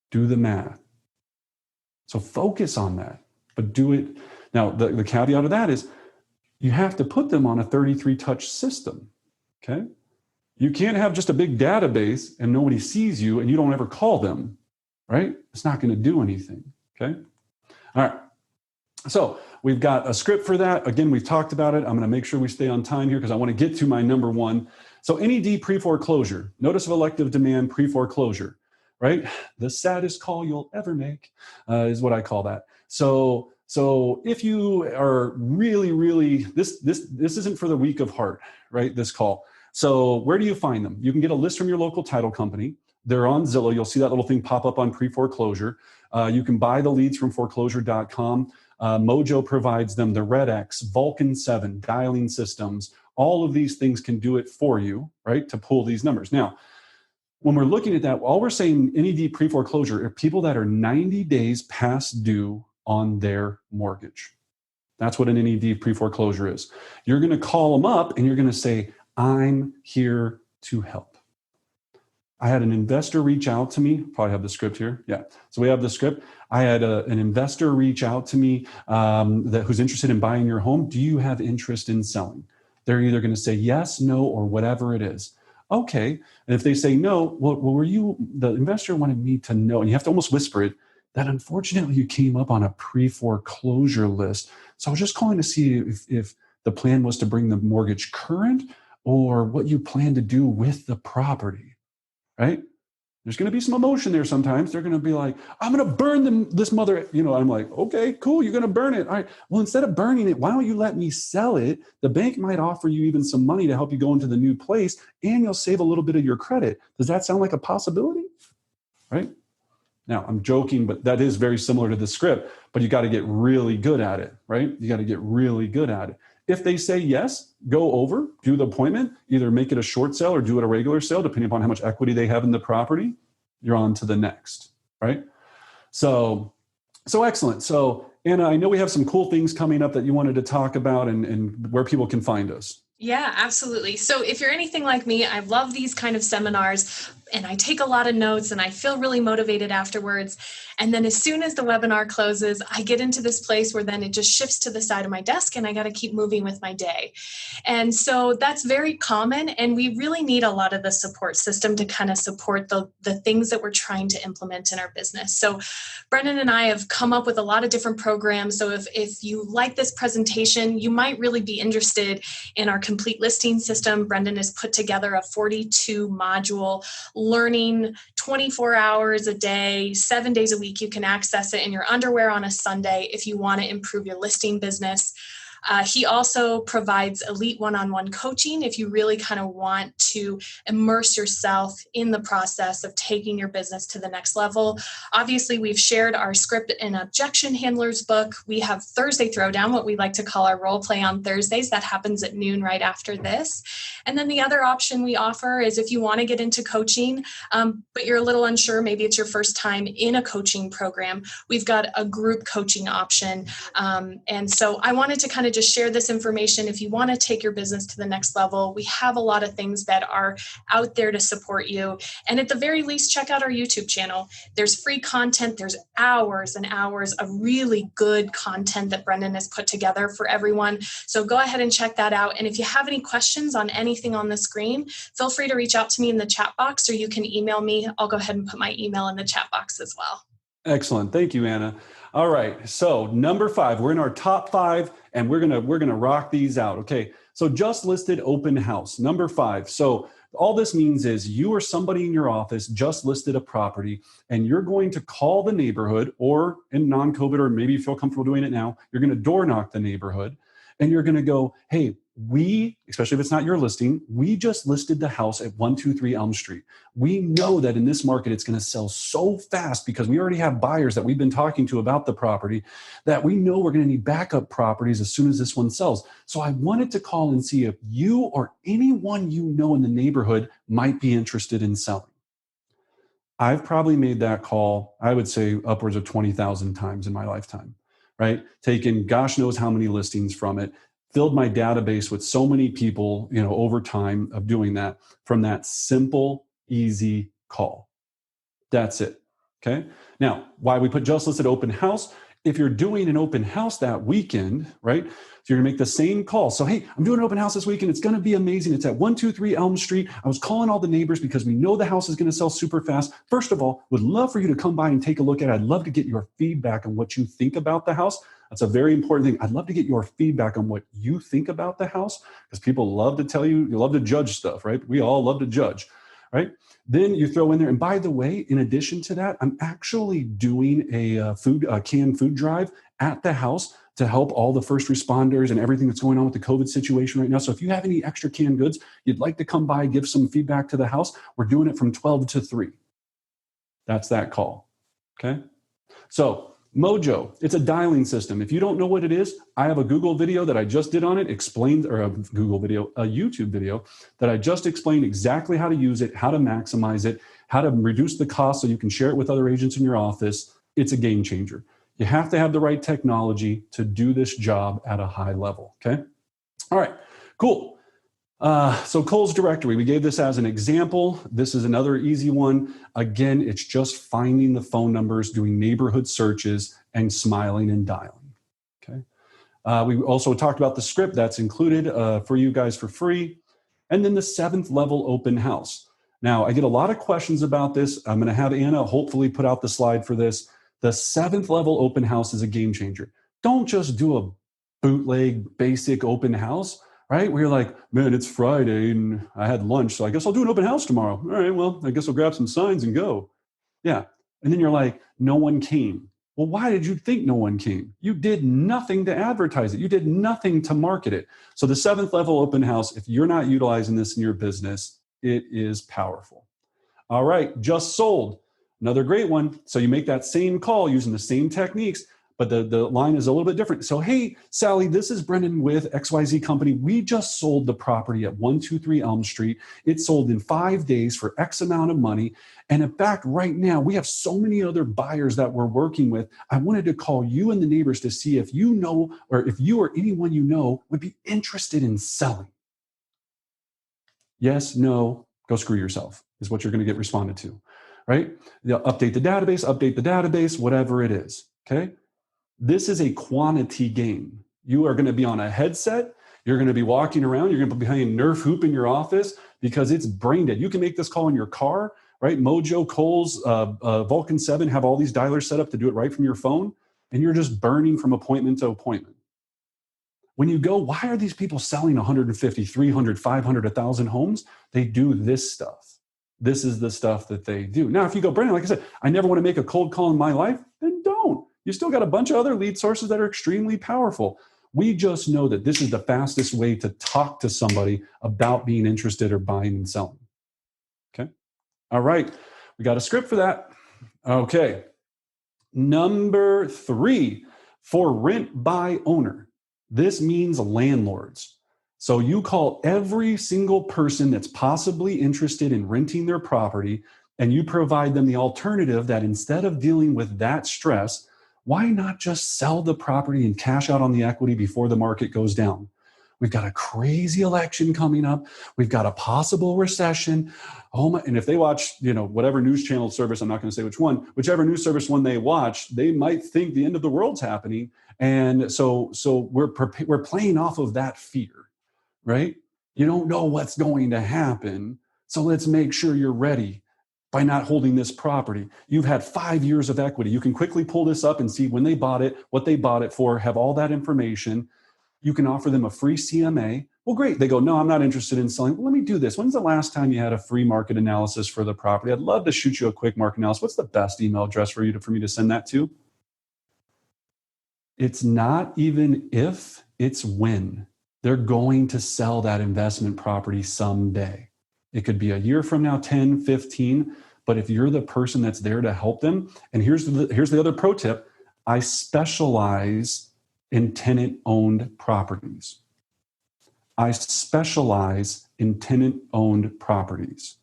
Do the math. So focus on that, but do it. Now, the caveat of that is you have to put them on a 33-touch system, okay? You can't have just a big database and nobody sees you and you don't ever call them, right? It's not going to do anything, okay? All right. So we've got a script for that. Again, we've talked about it. I'm going to make sure we stay on time here because I want to get to my number 1. So NED pre-foreclosure, notice of elective demand pre-foreclosure, right? The saddest call you'll ever make is what I call that. So if you are really, this isn't for the weak of heart, right? This call. So where do you find them? You can get a list from your local title company. They're on Zillow. You'll see that little thing pop up on pre-foreclosure. You can buy the leads from foreclosure.com. Mojo provides them, the Red X, Vulcan 7, dialing systems. All of these things can do it for you, right, to pull these numbers. Now, when we're looking at that, all we're saying NED pre-foreclosure are people that are 90 days past due on their mortgage. That's what an NED pre-foreclosure is. You're going to call them up and you're going to say, I'm here to help. I had an investor reach out to me. Probably have the script here. Yeah. So we have the script. I had an investor reach out to me who's interested in buying your home. Do you have interest in selling? They're either going to say yes, no, or whatever it is. Okay. And if they say no, well, the investor wanted me to know, and you have to almost whisper it, that unfortunately you came up on a pre-foreclosure list. So I was just calling to see if the plan was to bring the mortgage current or what you plan to do with the property, right? There's going to be some emotion there sometimes. They're going to be like, I'm going to burn this mother. I'm like, okay, cool. You're going to burn it. All right. Well, instead of burning it, why don't you let me sell it? The bank might offer you even some money to help you go into the new place, and you'll save a little bit of your credit. Does that sound like a possibility? Right? Now, I'm joking, but that is very similar to the script, but you got to get really good at it, right? You got to get really good at it. If they say yes, go over, do the appointment, either make it a short sale or do it a regular sale, depending upon how much equity they have in the property. You're on to the next, right? So excellent. So Anna, I know we have some cool things coming up that you wanted to talk about and where people can find us. Yeah, absolutely. So if you're anything like me, I love these kind of seminars and I take a lot of notes and I feel really motivated afterwards. And then as soon as the webinar closes, I get into this place where then it just shifts to the side of my desk and I got to keep moving with my day. And so that's very common. And we really need a lot of the support system to kind of support the things that we're trying to implement in our business. So Brendan and I have come up with a lot of different programs. So if you like this presentation, you might really be interested in our complete listing system. Brendan has put together a 42 module learning 24 hours a day, 7 days a week. You can access it in your underwear on a Sunday if you want to improve your listing business. He also provides elite one-on-one coaching if you really kind of want to immerse yourself in the process of taking your business to the next level. Obviously, we've shared our script and objection handlers book. We have Thursday Throwdown, what we like to call our role play on Thursdays. That happens at noon right after this. And then the other option we offer is if you want to get into coaching, but you're a little unsure, maybe it's your first time in a coaching program, we've got a group coaching option. And so I wanted to kind of just share this information. If you want to take your business to the next level, we have a lot of things that are out there to support you. And at the very least, check out our YouTube channel. There's free content. There's hours and hours of really good content that Brendan has put together for everyone. So go ahead and check that out. And if you have any questions on anything on the screen, feel free to reach out to me in the chat box, or you can email me. I'll go ahead and put my email in the chat box as well. Excellent. Thank you, Anna. All right. So number 5, we're in our top 5 and we're going to rock these out. Okay. So just listed open house, number 5. So all this means is you or somebody in your office just listed a property and you're going to call the neighborhood, or in non-COVID, or maybe you feel comfortable doing it now, you're going to door knock the neighborhood and you're going to go, hey, especially if it's not your listing, we just listed the house at 123 Elm Street. We know that in this market, it's going to sell so fast because we already have buyers that we've been talking to about the property that we know we're going to need backup properties as soon as this one sells. So I wanted to call and see if you or anyone you know in the neighborhood might be interested in selling. I've probably made that call, I would say upwards of 20,000 times in my lifetime, right? Taken gosh knows how many listings from it. Filled my database with so many people, over time of doing that from that simple, easy call. That's it. Okay. Now, why we put just listed open house? If you're doing an open house that weekend, right? So you're gonna make the same call. So, hey, I'm doing an open house this weekend. It's gonna be amazing. It's at 123 Elm Street. I was calling all the neighbors because we know the house is gonna sell super fast. First of all, would love for you to come by and take a look at it. I'd love to get your feedback on what you think about the house. That's a very important thing. I'd love to get your feedback on what you think about the house, because people love to tell you love to judge stuff, right? We all love to judge, right? Then you throw in there, and by the way, in addition to that, I'm actually doing a canned food drive at the house to help all the first responders and everything that's going on with the COVID situation right now. So if you have any extra canned goods, you'd like to come by, give some feedback to the house, we're doing it from 12 to 3. That's that call, okay? So Mojo, it's a dialing system. If you don't know what it is, I have a Google video that I just did on it, a YouTube video that I just explained exactly how to use it, how to maximize it, how to reduce the cost so you can share it with other agents in your office. It's a game changer. You have to have the right technology to do this job at a high level, okay? All right, cool. So Cole's directory, we gave this as an example. This is another easy one. Again, it's just finding the phone numbers, doing neighborhood searches, and smiling and dialing. Okay. We also talked about the script that's included for you guys for free. And then the 7th level open house. Now, I get a lot of questions about this. I'm going to have Anna hopefully put out the slide for this. The 7th level open house is a game changer. Don't just do a bootleg basic open house, right? Where you're like, man, it's Friday and I had lunch, so I guess I'll do an open house tomorrow. All right, well, I guess I'll grab some signs and go. Yeah. And then you're like, no one came. Well, why did you think no one came? You did nothing to advertise it. You did nothing to market it. So the 7th level open house, if you're not utilizing this in your business, it is powerful. All right, just sold. Another great one. So you make that same call using the same techniques, but the line is a little bit different. So, hey, Sally, this is Brendan with XYZ Company. We just sold the property at 123 Elm Street. It sold in 5 days for X amount of money. And in fact, right now, we have so many other buyers that we're working with. I wanted to call you and the neighbors to see if you know, or if you or anyone you know would be interested in selling. Yes, no, go screw yourself is what you're going to get responded to, right? They'll update the database, whatever it is, okay? This is a quantity game. You are going to be on a headset. You're going to be walking around. You're going to be playing Nerf hoop in your office because it's brain dead. You can make this call in your car, right? Mojo, Kohl's, Vulcan 7 have all these dialers set up to do it right from your phone, and you're just burning from appointment to appointment. When you go, why are these people selling 150, 300, 500, 1,000 homes? They do this stuff. This is the stuff that they do. Now, if you go, Brendan, like I said, I never want to make a cold call in my life, then don't. You still got a bunch of other lead sources that are extremely powerful. We just know that this is the fastest way to talk to somebody about being interested or buying and selling. Okay. All right. We got a script for that. Okay. Number 3, for rent by owner. This means landlords. So you call every single person that's possibly interested in renting their property, and you provide them the alternative that instead of dealing with that stress, why not just sell the property and cash out on the equity before the market goes down? We've got a crazy election coming up. We've got a possible recession. Oh my! And if they watch, whatever news channel service, I'm not going to say which one, whichever news service one they watch, they might think the end of the world's happening. And so we're playing off of that fear, right? You don't know what's going to happen. So let's make sure you're ready by not holding this property. You've had 5 years of equity. You can quickly pull this up and see when they bought it, what they bought it for, have all that information. You can offer them a free CMA. Well, great. They go, no, I'm not interested in selling. Well, let me do this. When's the last time you had a free market analysis for the property? I'd love to shoot you a quick market analysis. What's the best email address for me to send that to? It's not even if, it's when. They're going to sell that investment property someday. It could be a year from now, 10, 15. But if you're the person that's there to help them, and here's the other pro tip, I specialize in tenant-owned properties. I specialize in tenant-owned properties,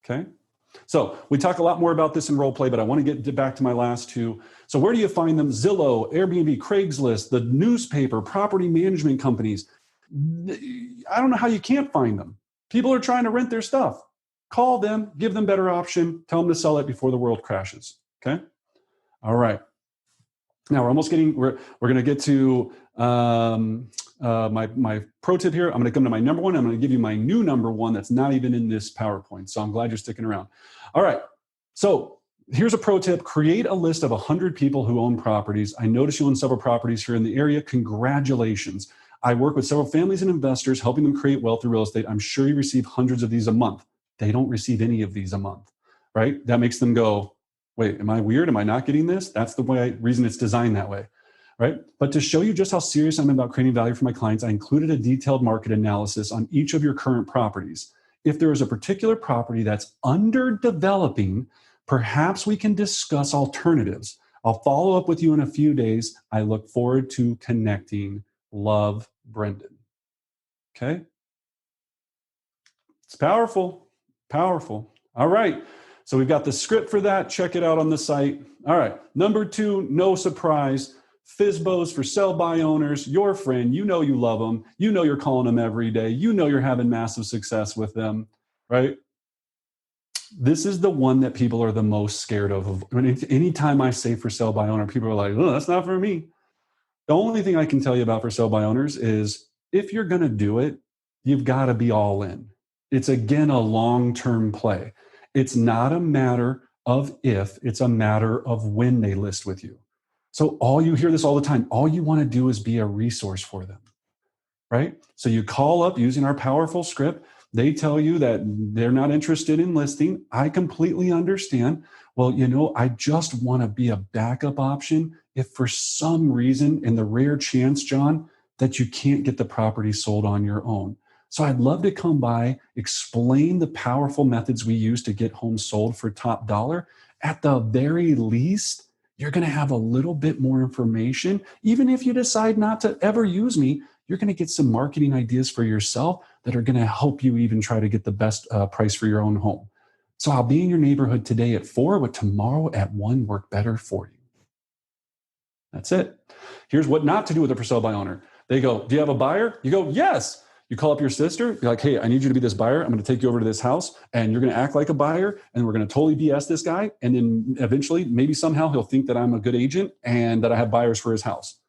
okay? So we talk a lot more about this in role play, but I want to get back to my last 2. So where do you find them? Zillow, Airbnb, Craigslist, the newspaper, property management companies. I don't know how you can't find them. People are trying to rent their stuff. Call them, give them better option, tell them to sell it before the world crashes, okay? All right. Now we're going to get to my pro tip here. I'm going to come to my number 1. I'm going to give you my new number 1 that's not even in this PowerPoint. So I'm glad you're sticking around. All right. So here's a pro tip. Create a list of 100 people who own properties. I notice you own several properties here in the area. Congratulations. I work with several families and investors, helping them create wealth through real estate. I'm sure you receive hundreds of these a month. They don't receive any of these a month, right? That makes them go, wait, am I weird? Am I not getting this? That's the reason it's designed that way, right? But to show you just how serious I'm about creating value for my clients, I included a detailed market analysis on each of your current properties. If there is a particular property that's underdeveloping, perhaps we can discuss alternatives. I'll follow up with you in a few days. I look forward to connecting. Love, Brendan. Okay? It's powerful, powerful. All right. So we've got the script for that. Check it out on the site. All right. Number 2, no surprise. FSBOs for sell by owners, your friend, you know you love them, you know you're calling them every day, you know you're having massive success with them, right? This is the one that people are the most scared of. Anytime I say for sale by owner, people are like, oh, that's not for me. The only thing I can tell you about for sale by owners is if you're going to do it, you've got to be all in. It's, again, a long-term play. It's not a matter of if, it's a matter of when they list with you. So you hear this all the time. All you want to do is be a resource for them, right? So you call up using our powerful script. They tell you that they're not interested in listing. I completely understand. Well, I just want to be a backup option if for some reason, in the rare chance, John, that you can't get the property sold on your own. So I'd love to come by, explain the powerful methods we use to get homes sold for top dollar. At the very least, you're going to have a little bit more information. Even if you decide not to ever use me, you're going to get some marketing ideas for yourself that are going to help you even try to get the best price for your own home. So I'll be in your neighborhood today at 4, but tomorrow at 1 work better for you. That's it. Here's what not to do with a for sale by owner. They go, do you have a buyer? You go, yes. You call up your sister. You're like, hey, I need you to be this buyer. I'm going to take you over to this house and you're going to act like a buyer and we're going to totally BS this guy. And then eventually, maybe somehow he'll think that I'm a good agent and that I have buyers for his house.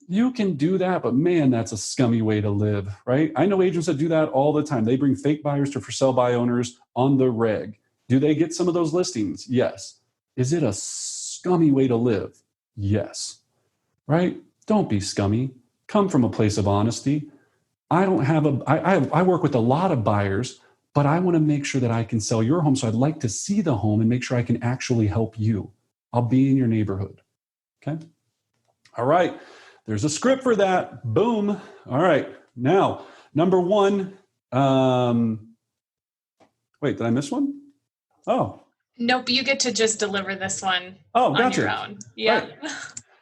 You can do that, but man, that's a scummy way to live, right? I know agents that do that all the time. They bring fake buyers to for sale by owners on the reg. Do they get some of those listings? Yes. Is it a scummy way to live? Yes. Right? Don't be scummy. Come from a place of honesty. I work with a lot of buyers, but I want to make sure that I can sell your home. So I'd like to see the home and make sure I can actually help you. I'll be in your neighborhood. Okay. All right. There's a script for that. Boom. All right. Now, number 1. Wait, did I miss one? Oh. Nope. You get to just deliver this one on your own. Yeah. Right.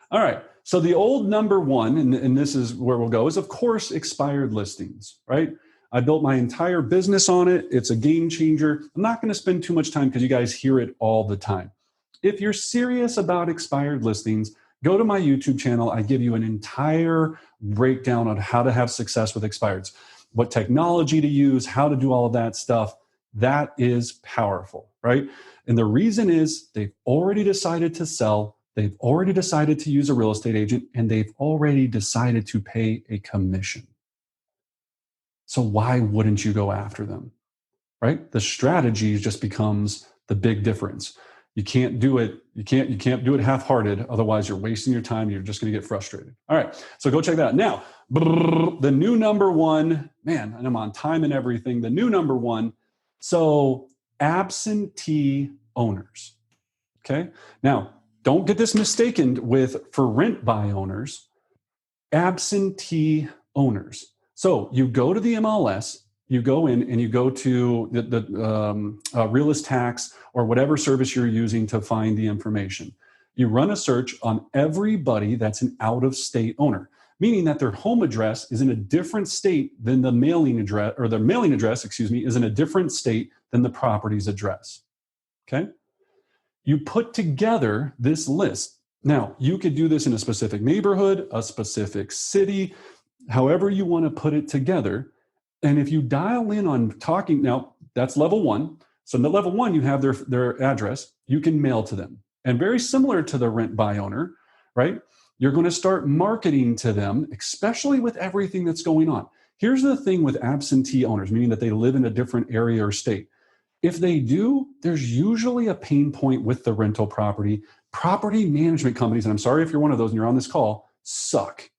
All right. So the old number 1, and this is where we'll go, is of course expired listings, right? I built my entire business on it. It's a game changer. I'm not going to spend too much time because you guys hear it all the time. If you're serious about expired listings, go to my YouTube channel. I give you an entire breakdown on how to have success with expireds, what technology to use, how to do all of that stuff. That is powerful, right? And the reason is they've already decided to sell. They've already decided to use a real estate agent, and they've already decided to pay a commission. So why wouldn't you go after them, right? The strategy just becomes the big difference. You can't do it. You can't do it half-hearted. Otherwise, you're wasting your time. You're just going to get frustrated. All right. So go check that out. Now, the new number 1, man, and I'm on time and everything. The new number 1. So absentee owners. Okay. Now, don't get this mistaken with for rent by owners, absentee owners. So you go to the MLS, you go in and you go to the realist tax or whatever service you're using to find the information. You run a search on everybody that's an out-of-state owner, meaning that their home address is in a different state than the mailing address, or their mailing address, is in a different state than the property's address. Okay? You put together this list. Now, you could do this in a specific neighborhood, a specific city, however you want to put it together. And if you dial in on talking, now that's level 1. So in the level 1, you have their address. You can mail to them. And very similar to the rent by owner, right? You're going to start marketing to them, especially with everything that's going on. Here's the thing with absentee owners, meaning that they live in a different area or state. If they do, there's usually a pain point with the rental property. Property management companies, and I'm sorry if you're one of those and you're on this call, suck.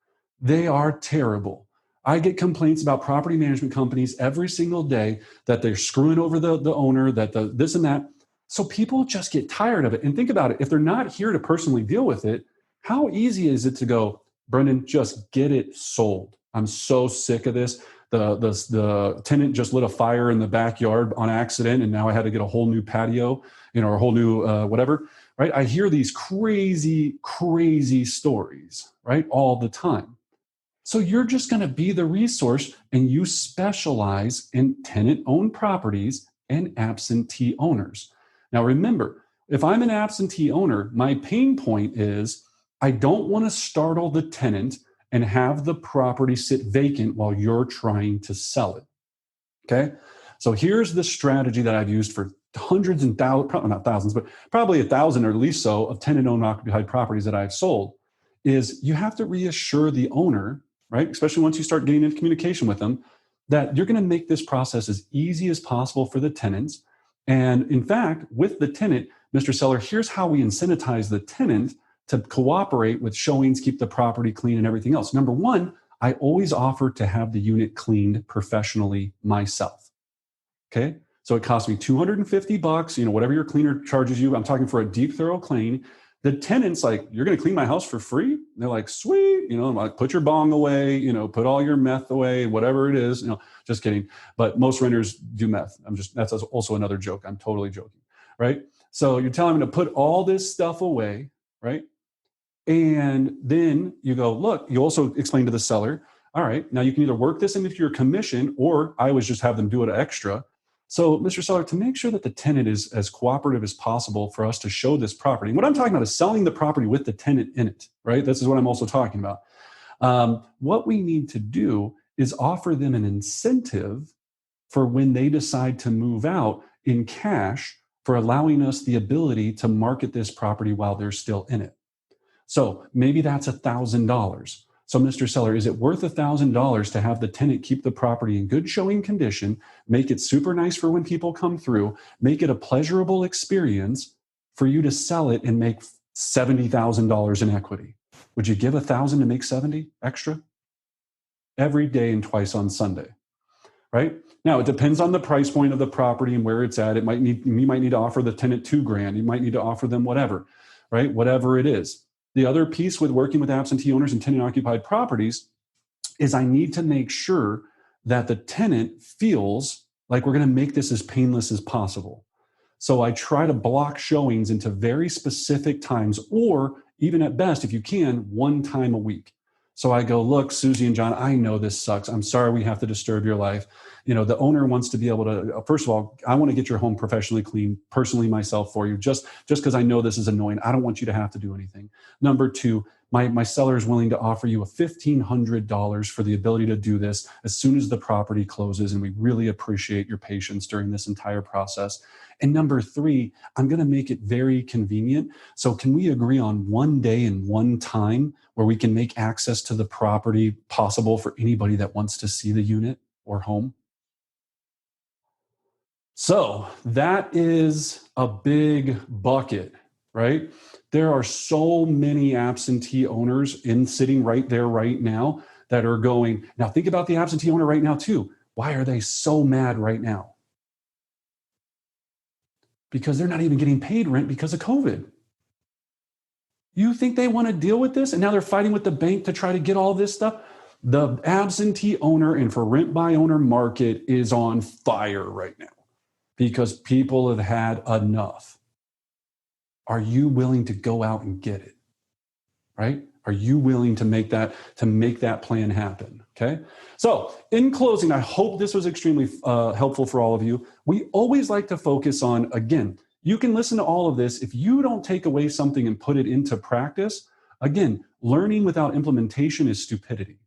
They are terrible. I get complaints about property management companies every single day that they're screwing over the owner, that this and that. So people just get tired of it. And think about it. If they're not here to personally deal with it, how easy is it to go, Brendan, just get it sold? I'm so sick of this. The tenant just lit a fire in the backyard on accident, and now I had to get a whole new patio, or a whole new whatever, right? I hear these crazy, crazy stories, right, all the time. So you're just going to be the resource, and you specialize in tenant-owned properties and absentee owners. Now, remember, if I'm an absentee owner, my pain point is I don't want to startle the tenant and have the property sit vacant while you're trying to sell it. Okay. So here's the strategy that I've used for hundreds and thousands, probably not thousands, but probably 1,000 or at least so of tenant-owned occupied properties that I've sold, is you have to reassure the owner, right? Especially once you start getting into communication with them, that you're going to make this process as easy as possible for the tenants. And in fact, with the tenant, Mr. Seller, here's how we incentivize the tenant to cooperate with showings, keep the property clean and everything else. Number one, I always offer to have the unit cleaned professionally myself. Okay. So it costs me $250, whatever your cleaner charges you. I'm talking for a deep, thorough clean. The tenant's like, you're going to clean my house for free? And they're like, sweet. I'm like, put your bong away, put all your meth away, whatever it is. Just kidding. But most renters do meth. That's also another joke. I'm totally joking. Right. So you're telling me to put all this stuff away. Right. And then you go, look, you also explain to the seller, all right, now you can either work this into your commission, or I always just have them do it extra. So, Mr. Seller, to make sure that the tenant is as cooperative as possible for us to show this property, what I'm talking about is selling the property with the tenant in it, right? This is what I'm also talking about. What we need to do is offer them an incentive for when they decide to move out in cash, for allowing us the ability to market this property while they're still in it. So maybe that's $1,000. So, Mr. Seller, is it worth $1,000 to have the tenant keep the property in good showing condition, make it super nice for when people come through, make it a pleasurable experience for you to sell it and make $70,000 in equity? Would you give $1,000 to make 70 extra? Every day and twice on Sunday, right? Now, it depends on the price point of the property and where it's at. You might need to offer the tenant $2,000. You might need to offer them whatever, right? Whatever it is. The other piece with working with absentee owners and tenant-occupied properties is I need to make sure that the tenant feels like we're going to make this as painless as possible. So I try to block showings into very specific times, or even at best, if you can, one time a week. So I go, look, Susie and John, I know this sucks. I'm sorry we have to disturb your life. The owner wants to be able to, first of all, I want to get your home professionally clean, personally myself for you, just because I know this is annoying. I don't want you to have to do anything. Number two, my seller is willing to offer you a $1,500 for the ability to do this as soon as the property closes. And we really appreciate your patience during this entire process. And number three, I'm going to make it very convenient. So can we agree on one day and one time where we can make access to the property possible for anybody that wants to see the unit or home? So that is a big bucket, right? There are so many absentee owners sitting right there right now that are going, now think about the absentee owner right now too. Why are they so mad right now? Because they're not even getting paid rent because of COVID. You think they want to deal with this? And now they're fighting with the bank to try to get all this stuff. The absentee owner and for rent by owner market is on fire right now because people have had enough. Are you willing to go out and get it? Right? Are you willing to make that plan happen? Okay. So in closing, I hope this was extremely helpful for all of you. We always like to focus on, again, you can listen to all of this. If you don't take away something and put it into practice, again, learning without implementation is stupidity.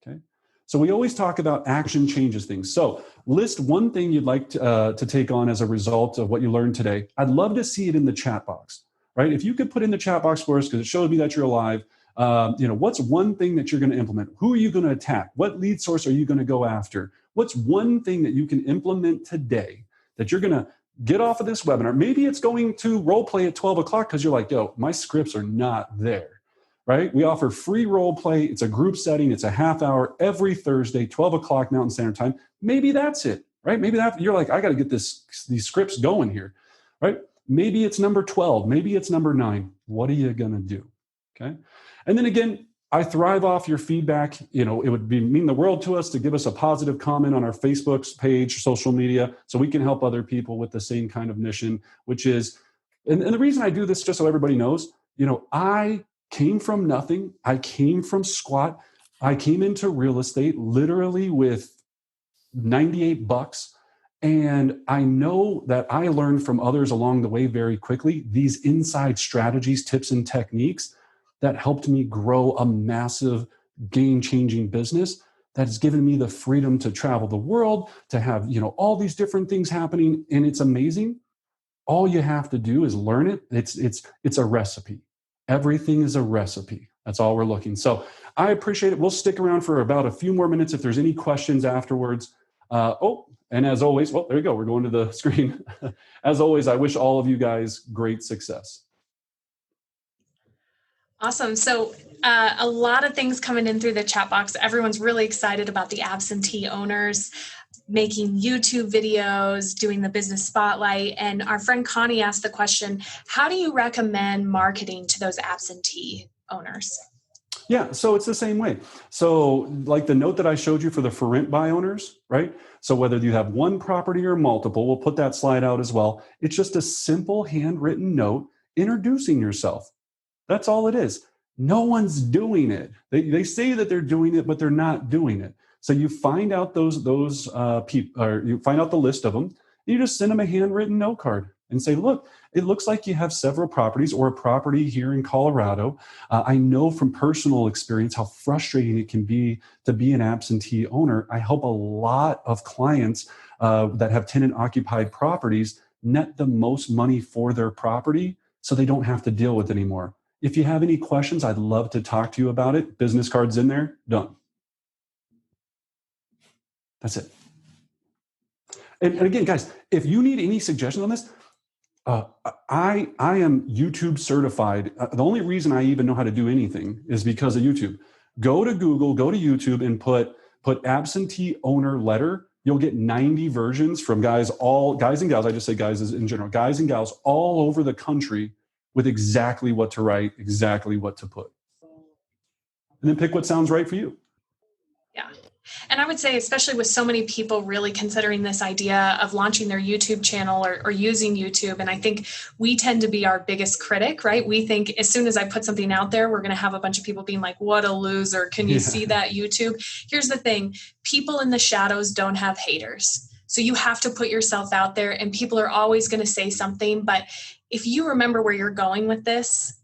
Okay. So we always talk about action changes things. So list one thing you'd like to take on as a result of what you learned today. I'd love to see it in the chat box, right? If you could put in the chat box for us, because it shows me that you're alive. What's one thing that you're going to implement? Who are you going to attack? What lead source are you going to go after? What's one thing that you can implement today that you're going to get off of this webinar? Maybe it's going to role play at 12 o'clock because you're like, yo, my scripts are not there, right? We offer free role play. It's a group setting. It's a half hour every Thursday, 12 o'clock Mountain Standard Time. Maybe that's it, right? Maybe that you're like, I got to get these scripts going here, right? Maybe it's number 12. Maybe it's number 9. What are you going to do? Okay. And then again, I thrive off your feedback. It would mean the world to us to give us a positive comment on our Facebook page, social media, so we can help other people with the same kind of mission, which is, and the reason I do this, just so everybody knows, I came from nothing. I came from squat. I came into real estate literally with $98. And I know that I learned from others along the way very quickly, these inside strategies, tips, and techniques that helped me grow a massive game-changing business that has given me the freedom to travel the world, to have, all these different things happening, and it's amazing. All you have to do is learn it. It's a recipe. Everything is a recipe. That's all we're looking. So I appreciate it. We'll stick around for about a few more minutes if there's any questions afterwards. And as always, well, there you go. We're going to the screen. As always, I wish all of you guys great success. Awesome. So a lot of things coming in through the chat box. Everyone's really excited about the absentee owners making YouTube videos, doing the business spotlight. And our friend Connie asked the question, how do you recommend marketing to those absentee owners? Yeah, so it's the same way. So like the note that I showed you for the for rent by owners, right? So whether you have one property or multiple, we'll put that slide out as well. It's just a simple handwritten note introducing yourself. That's all it is. No one's doing it. They say that they're doing it, but they're not doing it. So you find out those people, or you find out the list of them, and you just send them a handwritten note card and say, look, it looks like you have several properties or a property here in Colorado. I know from personal experience how frustrating it can be to be an absentee owner. I help a lot of clients that have tenant-occupied properties net the most money for their property so they don't have to deal with it anymore. If you have any questions, I'd love to talk to you about it. Business cards in there, done. That's it. And again, guys, if you need any suggestions on this, I am YouTube certified. The only reason I even know how to do anything is because of YouTube. Go to Google, go to YouTube, and put absentee owner letter. You'll get 90 versions from guys and gals. I just say guys in general, guys and gals all over the country with exactly what to write, exactly what to put, and then pick what sounds right for you. Yeah. And I would say, especially with so many people really considering this idea of launching their YouTube channel or using YouTube, and I think we tend to be our biggest critic, right? We think as soon as I put something out there, we're going to have a bunch of people being like, what a loser. Can you see that YouTube? Here's the thing. People in the shadows don't have haters. So you have to put yourself out there, and people are always going to say something. But if you remember where you're going with this,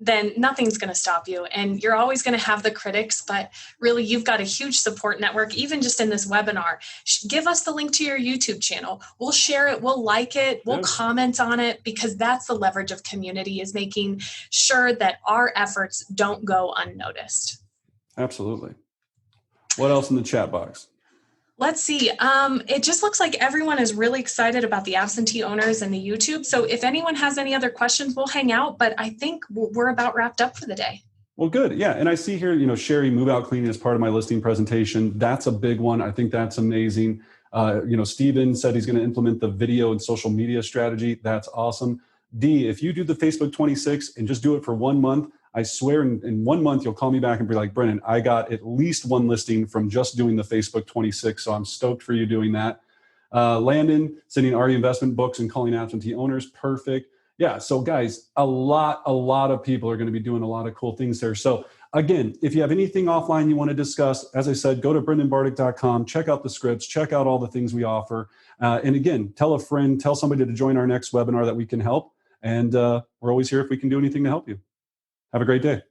then nothing's going to stop you. And you're always going to have the critics, but really you've got a huge support network, even just in this webinar. Give us the link to your YouTube channel. We'll share it. We'll like it. We'll comment on it, because that's the leverage of community, is making sure that our efforts don't go unnoticed. Absolutely. What else in the chat box? Let's see. It just looks like everyone is really excited about the absentee owners and the YouTube. So if anyone has any other questions, we'll hang out. But I think we're about wrapped up for the day. Well, good. Yeah. And I see here, Sherry, move out cleaning as part of my listing presentation. That's a big one. I think that's amazing. Steven said he's going to implement the video and social media strategy. That's awesome. D, if you do the Facebook 26 and just do it for 1 month, I swear in 1 month, you'll call me back and be like, Brennan, I got at least one listing from just doing the Facebook 26. So I'm stoked for you doing that. Landon, sending RE investment books and calling absentee owners. Perfect. Yeah. So guys, a lot of people are going to be doing a lot of cool things there. So again, if you have anything offline you want to discuss, as I said, go to brendanbardick.com, check out the scripts, check out all the things we offer. And again, tell a friend, tell somebody to join our next webinar that we can help. And we're always here if we can do anything to help you. Have a great day.